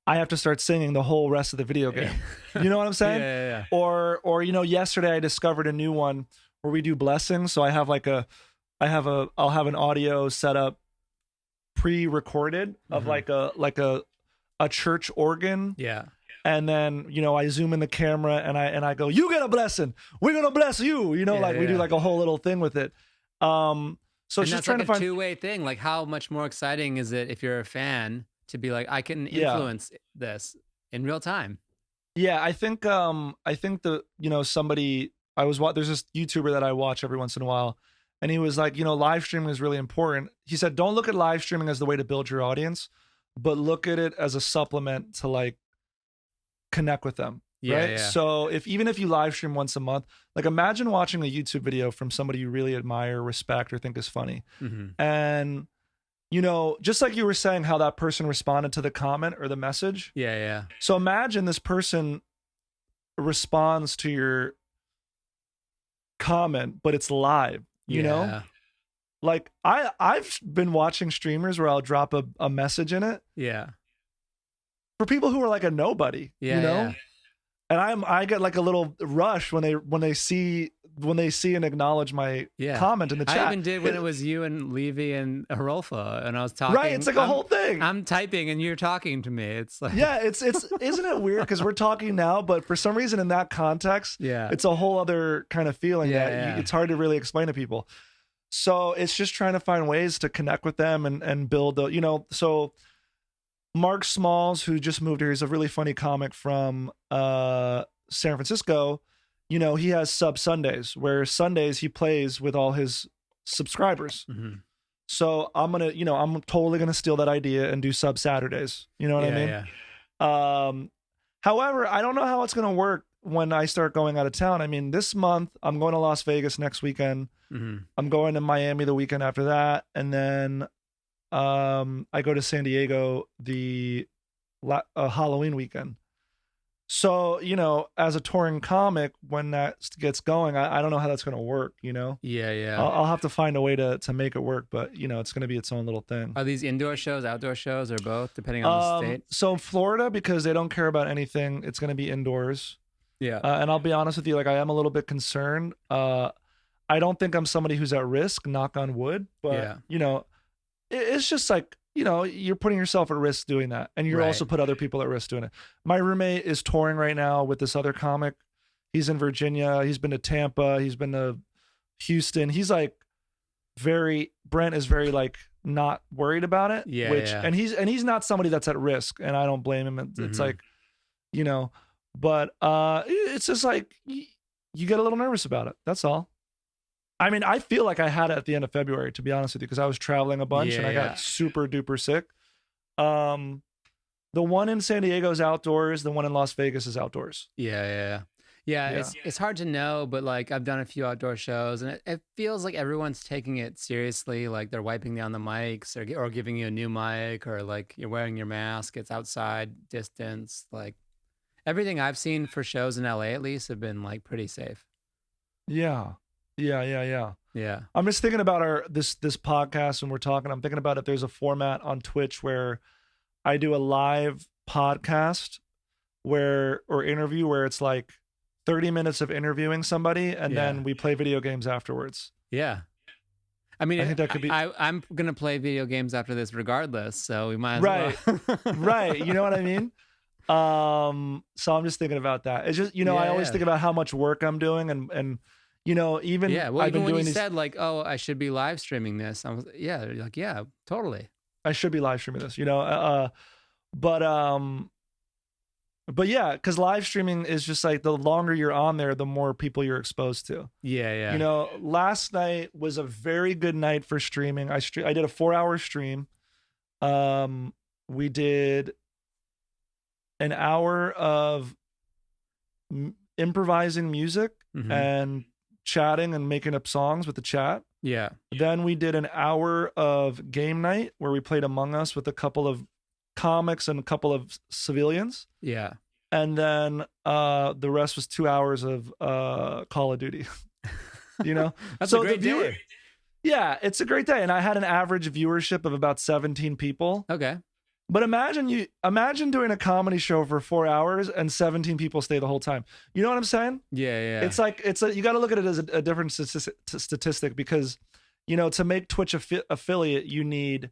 I have to start singing the whole rest of the video game. You know what I'm saying? Yeah. Or yesterday I discovered a new one where we do blessings. So I'll have an audio set up pre-recorded of like a church organ. Yeah. And then, I zoom in the camera and I go, you get a blessing. We're going to bless you. We do like a whole little thing with it. So it's just trying to find a two-way thing. Like how much more exciting is it if you're a fan to be like, I can influence this in real time? Yeah. I think there's this YouTuber that I watch every once in a while, And he was like, live streaming is really important. He said, don't look at live streaming as the way to build your audience, but look at it as a supplement to like connect with them. Right. Yeah. So even if you live stream once a month, like imagine watching a YouTube video from somebody you really admire, respect, or think is funny. Mm-hmm. And, just like you were saying, how that person responded to the comment or the message. Yeah. So imagine this person responds to your comment, but it's live, you know? Like I've been watching streamers where I'll drop a message in it. Yeah. For people who are like a nobody, Yeah. And I get like a little rush when they see and acknowledge my comment in the chat. I even did when it was you and Levy and Harolfa, and I was talking. Right, it's like a whole thing. I'm typing and you're talking to me. It's like it's isn't it weird because we're talking now, but for some reason in that context, it's a whole other kind of feeling it's hard to really explain to people. So it's just trying to find ways to connect with them and build so. Mark Smalls, who just moved here, he's a really funny comic from San Francisco. He has Sub Sundays, where Sundays he plays with all his subscribers. Mm-hmm. So I'm totally gonna steal that idea and do Sub Saturdays. You know what I mean? Yeah. However, I don't know how it's gonna work when I start going out of town. I mean, this month I'm going to Las Vegas next weekend. Mm-hmm. I'm going to Miami the weekend after that, and then I go to San Diego the Halloween weekend. So, as a touring comic, when that gets going, I don't know how that's going to work, Yeah. I'll have to find a way to make it work, but, it's going to be its own little thing. Are these indoor shows, outdoor shows, or both, depending on the state? So Florida, because they don't care about anything, it's going to be indoors. Yeah. And I'll be honest with you, like I am a little bit concerned. I don't think I'm somebody who's at risk, knock on wood, but, it's just like, you're putting yourself at risk doing that. And you're also put other people at risk doing it. My roommate is touring right now with this other comic. He's in Virginia. He's been to Tampa. He's been to Houston. He's like Brent is very like not worried about it. And he's not somebody that's at risk, and I don't blame him. It's like, but it's just like, you get a little nervous about it. That's all. I mean, I feel like I had it at the end of February, to be honest with you, because I was traveling a bunch and I got super duper sick. The one in San Diego is outdoors. The one in Las Vegas is outdoors. Yeah. It's hard to know, but like I've done a few outdoor shows, and it feels like everyone's taking it seriously. Like they're wiping down the mics or giving you a new mic, or like you're wearing your mask. It's outside distance. Like everything I've seen for shows in LA, at least, have been like pretty safe. Yeah. Yeah. I'm just thinking about this podcast when we're talking. I'm thinking about if there's a format on Twitch where I do a live podcast or interview where it's like 30 minutes of interviewing somebody and then we play video games afterwards. Yeah. I mean, I think that could be. I'm gonna play video games after this regardless, so we might as well. Right. You know what I mean? So I'm just thinking about that. It's just I always think about how much work I'm doing and. Even I've been when doing you said like, oh, I should be live streaming this, I was like, yeah, totally. I should be live streaming this, but yeah, because live streaming is just like the longer you're on there, the more people you're exposed to. Yeah. Last night was a very good night for streaming. I did a 4-hour stream. We did an hour of improvising music and chatting and making up songs with the chat. Yeah. Then we did an hour of game night where we played Among Us with a couple of comics and a couple of civilians. Yeah. And then the rest was 2 hours of Call of Duty. That's a great day. Yeah, it's a great day. And I had an average viewership of about 17 people. Okay. But imagine doing a comedy show for 4 hours and 17 people stay the whole time. You know what I'm saying? Yeah. It's like you got to look at it as a different statistic because, to make Twitch affiliate, you need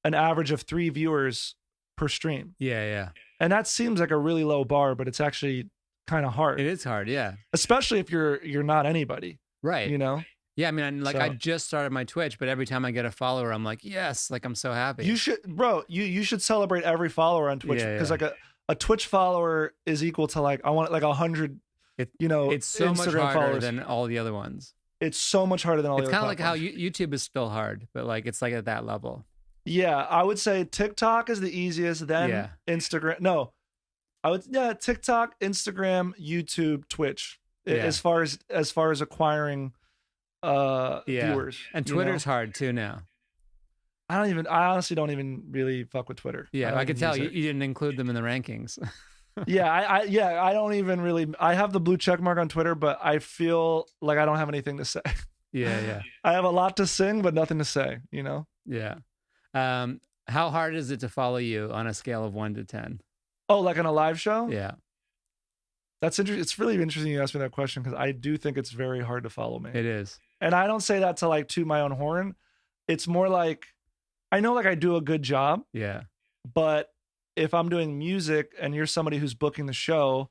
an average of 3 viewers per stream. Yeah. And that seems like a really low bar, but it's actually kind of hard. It is hard, yeah. Especially if you're not anybody, right? Yeah, I mean, I just started my Twitch, but every time I get a follower, I'm like, yes, like I'm so happy. You should, bro. You should celebrate every follower on Twitch because like a Twitch follower is equal to like I want like 100. It's so Instagram much harder followers than all the other ones. It's so much harder than all the other platforms. It's kind of like how YouTube is still hard, but like it's like at that level. Yeah, I would say TikTok is the easiest, then Instagram. No, TikTok, Instagram, YouTube, Twitch. As far as acquiring viewers. And Twitter's hard too now. I honestly don't even really fuck with Twitter. Yeah, I could tell you didn't include them in the rankings. I don't even really. I have the blue check mark on Twitter, but I feel like I don't have anything to say. Yeah. I have a lot to sing, but nothing to say. You know. Yeah. How hard is it to follow you on a scale of 1 to 10? Oh, like on a live show? Yeah. That's interesting. It's really interesting you asked me that question because I do think it's very hard to follow me. It is. And I don't say that to like toot my own horn. It's more like, I know like I do a good job. Yeah. But if I'm doing music and you're somebody who's booking the show,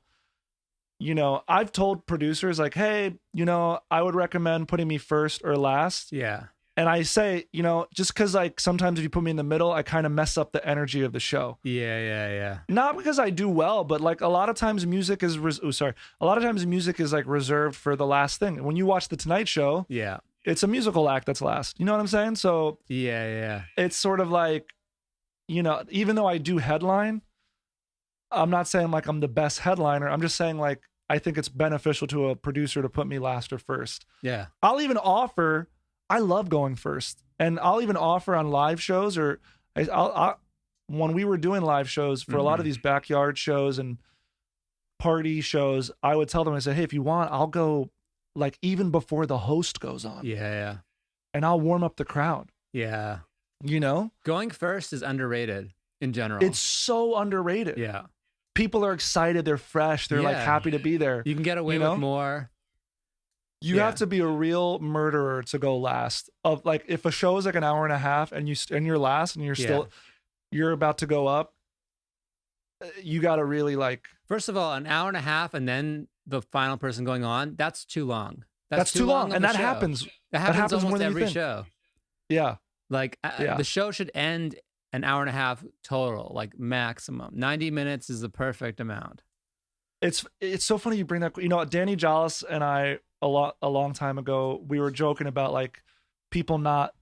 you know, I've told producers like, hey, you know, I would recommend putting me first or last. Yeah. And I say, you know, just because like sometimes if you put me in the middle, I kind of mess up the energy of the show. Yeah. Not because I do well, but like a lot of times music is like reserved for the last thing. When you watch The Tonight Show, it's a musical act that's last. You know what I'm saying? So yeah. It's sort of like, you know, even though I do headline, I'm not saying like I'm the best headliner. I'm just saying like I think it's beneficial to a producer to put me last or first. Yeah. I'll even offer. I love going first, and I'll even offer on live shows or when we were doing live shows for a lot of these backyard shows and party shows, I would tell them, I said, hey, if you want, I'll go like even before the host goes on. Yeah. And I'll warm up the crowd. Yeah. You know? Going first is underrated in general. It's so underrated. Yeah. People are excited. They're fresh. They're like happy to be there. You can get away with more. You have to be a real murderer to go last. Of like, if a show is like an hour and a half and you're last and you're about to go up, you got to really like. First of all, an hour and a half and then the final person going on, that's too long. That's too long. And that happens. That happens almost every show. Yeah. Like the show should end an hour and a half total, like maximum. 90 minutes is the perfect amount. It's so funny you bring that. You know, Danny Jollis and I, a long time ago, we were joking about like people not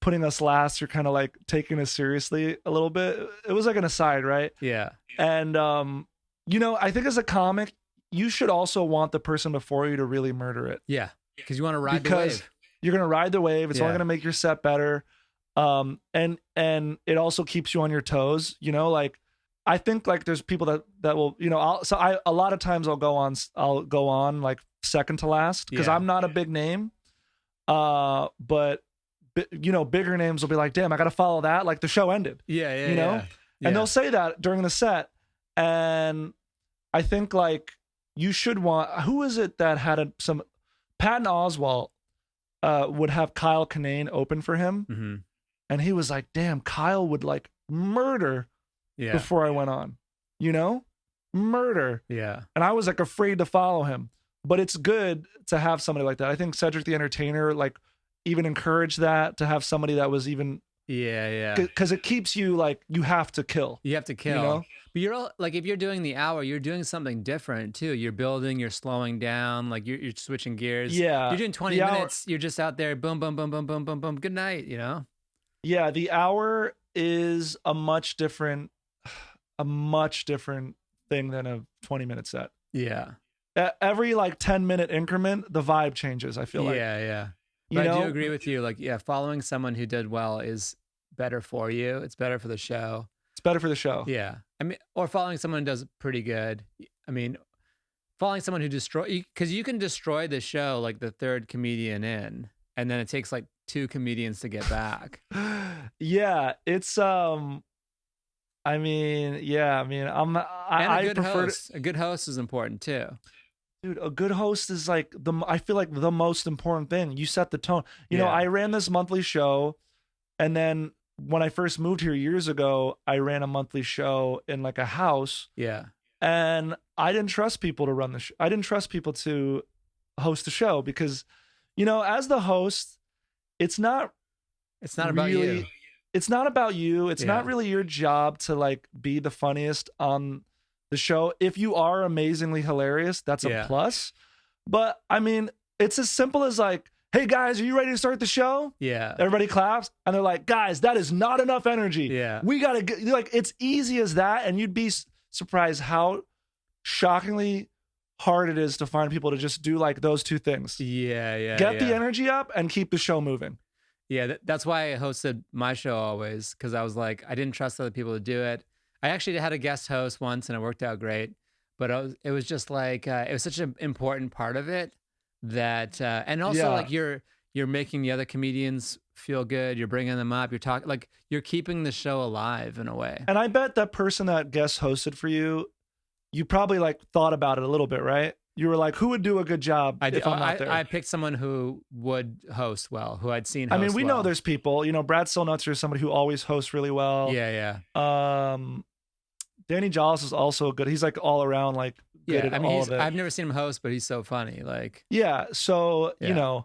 putting us last or kind of like taking us seriously a little bit. It was like an aside, right? Yeah. And you know, I think as a comic, you should also want the person before you to really murder it. Yeah, because you want to ride the wave. You're gonna ride the wave. It's only gonna make your set better. And it also keeps you on your toes. You know, like I think like there's people that will, you know, a lot of times I'll go on like second to last because I'm not a big name. But you know, bigger names will be like, damn, I got to follow that. Like the show ended. Yeah. You know, and they'll say that during the set. And I think like you should want, who is it that had some Patton Oswalt would have Kyle Kinane open for him. Mm-hmm. And he was like, damn, Kyle would like murder before I went on, you know, murder. Yeah. And I was like afraid to follow him, but it's good to have somebody like that. I think Cedric the Entertainer, like even encouraged that to have somebody that was even, because it keeps you like, you have to kill. You have to kill. You know? But you're all, like, if you're doing the hour, you're doing something different too. You're building, you're slowing down, like you're switching gears. Yeah. You're doing 20 minutes. You're just out there, boom, boom, boom, boom, boom, boom, boom. Good night, you know? Yeah. The hour is a much different thing than a 20-minute set. Yeah. Every like 10-minute increment, the vibe changes, I feel like. Yeah. But I do agree with you. Like, following someone who did well is better for you. It's better for the show. It's better for the show. Yeah. I mean, or following someone who does pretty good. I mean, following someone who because you can destroy the show like the third comedian in, and then it takes like 2 comedians to get back. Yeah. It's, I prefer a good host is important too. Dude, a good host is like I feel like the most important thing. You set the tone. You know, I ran this monthly show, and then when I first moved here years ago, I ran a monthly show in like a house. Yeah. And I didn't trust people to run the show. I didn't trust people to host the show because, you know, as the host, it's not about you. It's not about you. It's not really your job to like be the funniest on the show. If you are amazingly hilarious, that's a plus. But I mean, it's as simple as like, hey guys, are you ready to start the show? Yeah. Everybody claps. And they're like, guys, that is not enough energy. Yeah. We got to get, like, it's easy as that. And you'd be surprised how shockingly hard it is to find people to just do like those two things. Yeah. Get the energy up and keep the show moving. Yeah. That's why I hosted my show always. Cause I was like, I didn't trust other people to do it. I actually had a guest host once and it worked out great. But it was just like, it was such an important part of it that, and also like you're making the other comedians feel good. You're bringing them up. You're talking, like you're keeping the show alive in a way. And I bet that person that guest hosted for you, you probably like thought about it a little bit, right? You were like, who would do a good job if I'm not there? I picked someone who would host well, who I'd seen host I mean, we know there's people, you know, Brad Stillnutzer is somebody who always hosts really well. Yeah. Danny Jollis is also good. He's like all around like good at all of it. I've never seen him host, but he's so funny. Like so you know,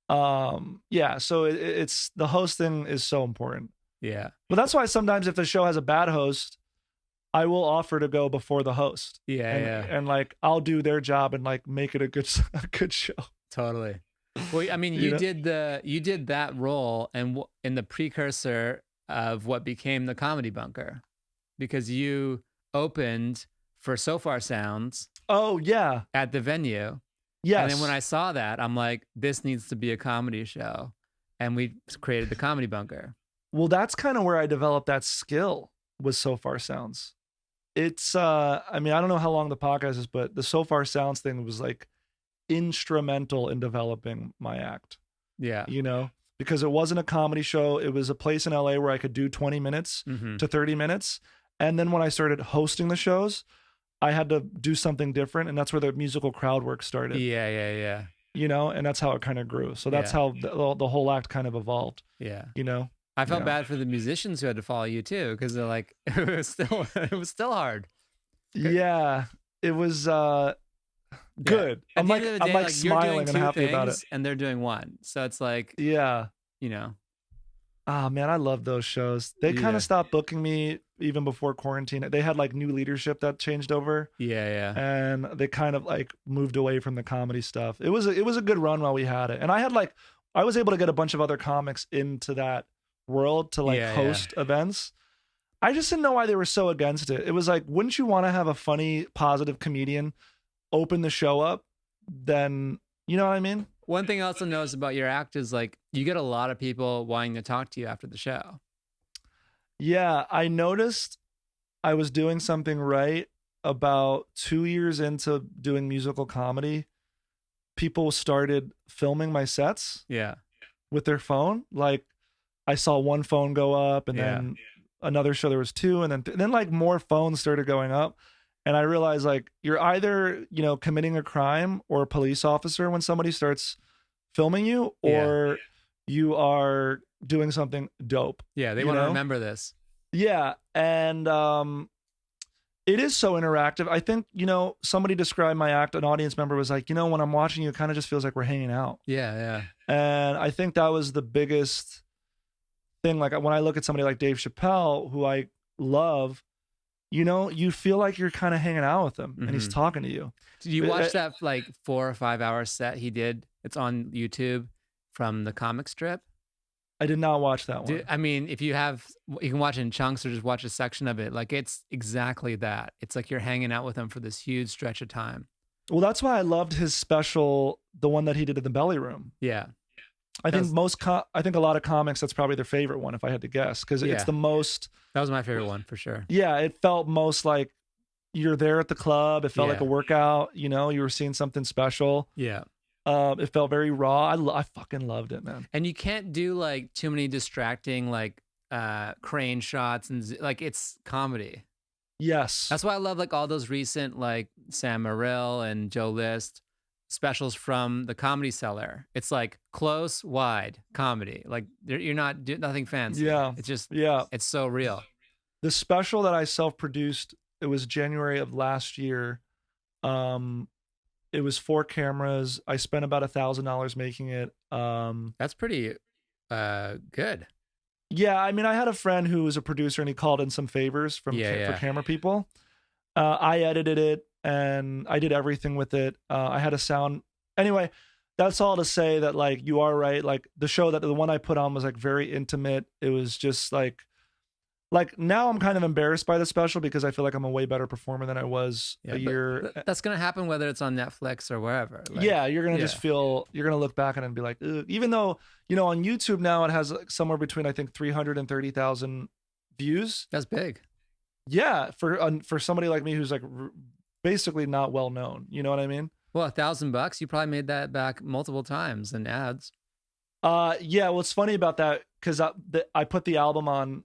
so it's the hosting is so important. Yeah. But that's why sometimes if the show has a bad host, I will offer to go before the host. And like I'll do their job and like make it a good show. Totally. Well, I mean, you did that role and in the precursor of what became the Comedy Bunker. Because you opened for So Far Sounds. Oh, yeah. At the venue. Yes. And then when I saw that, I'm like, this needs to be a comedy show. And we created the Comedy Bunker. Well, that's kind of where I developed that skill was So Far Sounds. It's, I mean, I don't know how long the podcast is, but the So Far Sounds thing was like instrumental in developing my act. Yeah. You know? Because it wasn't a comedy show. It was a place in LA where I could do 20 minutes to 30 minutes. And then when I started hosting the shows, I had to do something different. And that's where the musical crowd work started. Yeah. You know, and that's how it kind of grew. So that's how the whole act kind of evolved. Yeah. You know? I felt bad for the musicians who had to follow you too, because they're like, it was still hard. Yeah. It was good. I'm like smiling and happy about it. And they're doing one. So it's like, you know. Ah, man, I love those shows. They kind of stopped booking me even before quarantine. They had like new leadership that changed over. Yeah. And they kind of like moved away from the comedy stuff. It was a good run while we had it. And I was able to get a bunch of other comics into that world to like host events. I just didn't know why they were so against it. It was like, wouldn't you want to have a funny, positive comedian open the show up? Then, you know what I mean? One thing I also noticed about your act is like you get a lot of people wanting to talk to you after the show. Yeah, I noticed I was doing something right about 2 years into doing musical comedy. People started filming my sets with their phone. Like I saw one phone go up and then another show there was two and then like more phones started going up. And I realized like you're either, you know, committing a crime or a police officer when somebody starts filming you or you are doing something dope. Yeah, they want to remember this. Yeah. And it is so interactive. I think, you know, somebody described my act, an audience member was like, you know, when I'm watching you, it kind of just feels like we're hanging out. Yeah. And I think that was the biggest thing. Like when I look at somebody like Dave Chappelle, who I love, you know, you feel like you're kind of hanging out with him and he's talking to you. Did you watch that like 4 or 5 hour set he did? It's on YouTube from the comic strip. I did not watch that one. I mean, if you can watch it in chunks or just watch a section of it. Like it's exactly that. It's like you're hanging out with him for this huge stretch of time. Well, that's why I loved his special, the one that he did in the Belly Room. Yeah. I think a lot of comics, that's probably their favorite one, if I had to guess, because it's the most. That was my favorite one for sure. Yeah, it felt most like you're there at the club. It felt like a workout. You know, you were seeing something special. Yeah. It felt very raw. I fucking loved it, man. And you can't do like too many distracting like crane shots and like it's comedy. Yes. That's why I love like all those recent like Sam Morril and Joe List specials from the Comedy Cellar. It's like close, wide comedy. Like you're not doing nothing fancy. Yeah. It's just it's so real. The special that I self-produced, it was January of last year. It was 4 cameras. I spent about $1,000 making it. That's pretty good. Yeah, I mean, I had a friend who was a producer and he called in some favors for camera people. I edited it and I did everything with it. I had a sound. Anyway, that's all to say that like you are right. Like the one I put on was like very intimate. It was just like now I'm kind of embarrassed by the special because I feel like I'm a way better performer than I was a year. That's gonna happen whether it's on Netflix or wherever. Like, yeah, you're gonna just feel, you're gonna look back at it and be like, ugh. Even though, you know, on YouTube now it has like somewhere between I think 330,000 views. That's big. Yeah, for somebody like me who's like basically not well known. You know what I mean? Well, $1,000, you probably made that back multiple times in ads. Yeah. What's funny about that, because I put the album on.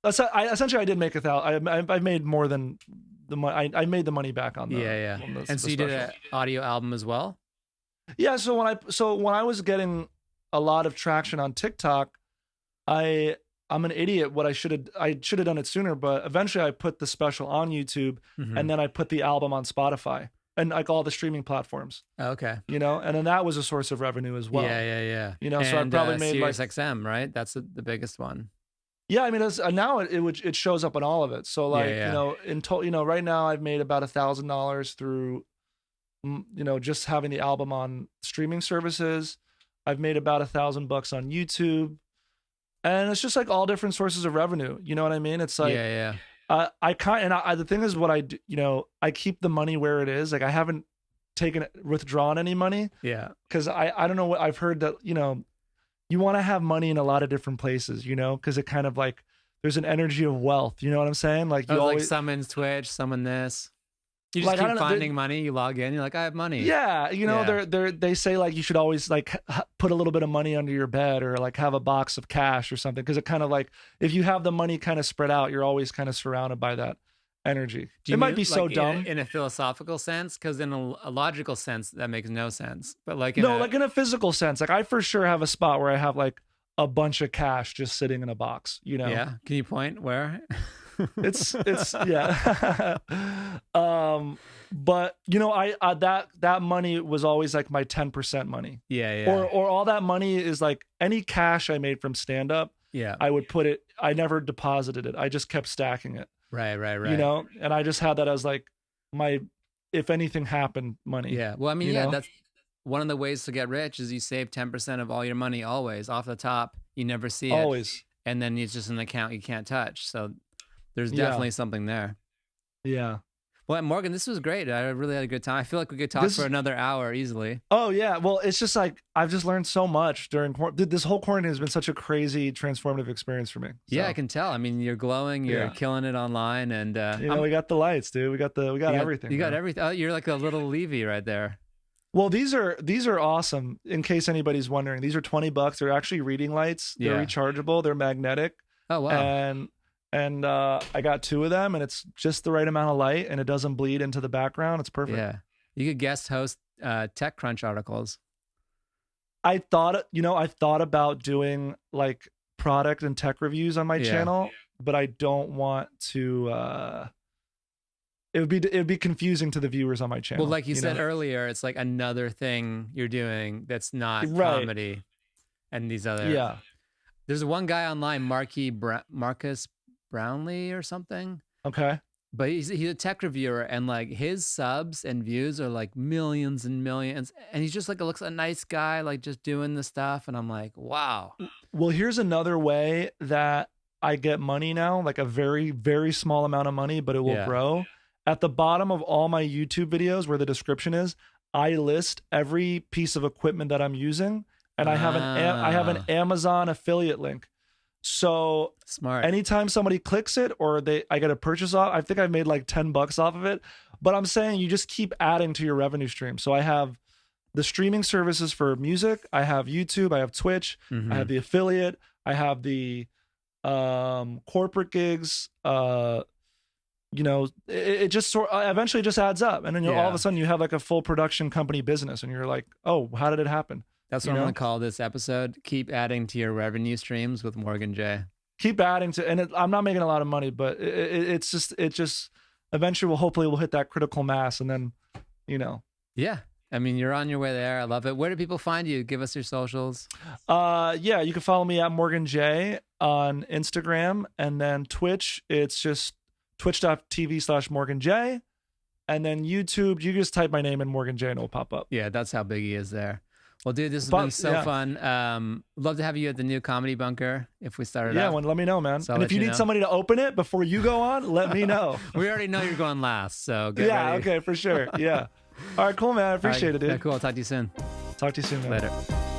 Essentially, I did make $1,000. I made more than the money. I made the money back on the And so you did an audio album as well. Yeah. So when I was getting a lot of traction on TikTok, I'm an idiot. I should have done it sooner. But eventually, I put the special on YouTube, and then I put the album on Spotify and like all the streaming platforms. Okay. You know, and then that was a source of revenue as well. Yeah. You know, so I probably made Sirius XM, right? That's the biggest one. Yeah, I mean, now it shows up on all of it. So like, you know, right now I've made about $1,000 through, you know, just having the album on streaming services. I've made about $1,000 on YouTube, and it's just like all different sources of revenue. You know what I mean? It's like, the thing is, what I do, you know, I keep the money where it is. Like I haven't withdrawn any money. Yeah, because I don't know what I've heard that, you know, you want to have money in a lot of different places, you know, because it kind of like there's an energy of wealth. You know what I'm saying? Like you always like summons Twitch, summon this. You just keep finding money. You log in. You're like, I have money. Yeah, you know, they say like you should always like put a little bit of money under your bed or like have a box of cash or something, because it kind of like if you have the money kind of spread out, you're always kind of surrounded by that energy. It might be so dumb in a philosophical sense, because in a logical sense that makes no sense. But like in a physical sense, like I for sure have a spot where I have like a bunch of cash just sitting in a box. You know? Yeah. Can you point where? it's yeah. But you know, I that money was always like my 10% money. Yeah. Or all that money is like any cash I made from stand up. Yeah. I would put it. I never deposited it. I just kept stacking it. Right. You know, and I just had that as like my, if anything happened, money. Yeah. Well, I mean, that's one of the ways to get rich is you save 10% of all your money always off the top. You never see it. Always. And then it's just an account you can't touch. So there's definitely something there. Yeah. Well, Morgan, this was great. I really had a good time. I feel like we could talk for another hour easily. Oh, yeah. Well, it's just like I've just learned so much during this whole quarantine has been such a crazy transformative experience for me. So. Yeah, I can tell. I mean, you're glowing. You're killing it online, and you know, we got the lights, dude. We got everything. You got everything. Oh, you're like a little Levy right there. Well, these are awesome. In case anybody's wondering, these are $20. They're actually reading lights. They're rechargeable. They're magnetic. Oh wow. And I got 2 of them, and it's just the right amount of light, and it doesn't bleed into the background. It's perfect. Yeah, you could guest host TechCrunch articles. I thought about doing like product and tech reviews on my channel, but I don't want to. It would be confusing to the viewers on my channel. Well, like you said earlier, it's like another thing you're doing that's not comedy, and these other. Yeah. There's one guy online, Marcus Brownlee or something. Okay. But he's a tech reviewer, and like his subs and views are like millions and millions. And he's just like looks a nice guy, like just doing the stuff. And I'm like, wow. Well, here's another way that I get money now, like a very, very small amount of money, but it will grow. At the bottom of all my YouTube videos where the description is, I list every piece of equipment that I'm using, and I have an Amazon affiliate link. So smart. Anytime somebody clicks it or I get a purchase off, I think I've made like $10 off of it. But I'm saying you just keep adding to your revenue stream. So I have the streaming services for music. I have YouTube. I have Twitch. I have the affiliate. I have the corporate gigs. You know, it just eventually just adds up. And then all of a sudden you have like a full production company business, and you're like, oh, how did it happen? That's what I'm going to call this episode. Keep adding to your revenue streams with Morgan J. Keep adding to, and I'm not making a lot of money, but it just eventually hopefully we'll hit that critical mass, and then, you know. Yeah. I mean, you're on your way there. I love it. Where do people find you? Give us your socials. Yeah, you can follow me at Morgan J on Instagram, and then Twitch. It's just twitch.tv/Morgan J. And then YouTube, you just type my name in Morgan J and it'll pop up. Yeah, that's how big he is there. Well, dude, this has been so fun. Love to have you at the new Comedy Bunker if we start it up. Yeah, let me know, man. So and if you need somebody to open it before you go on, let me know. We already know you're going last, so get ready. Okay, for sure. Yeah. All right, cool, man. I appreciate it, dude. Yeah, cool. I'll talk to you soon. Talk to you soon, man. Later.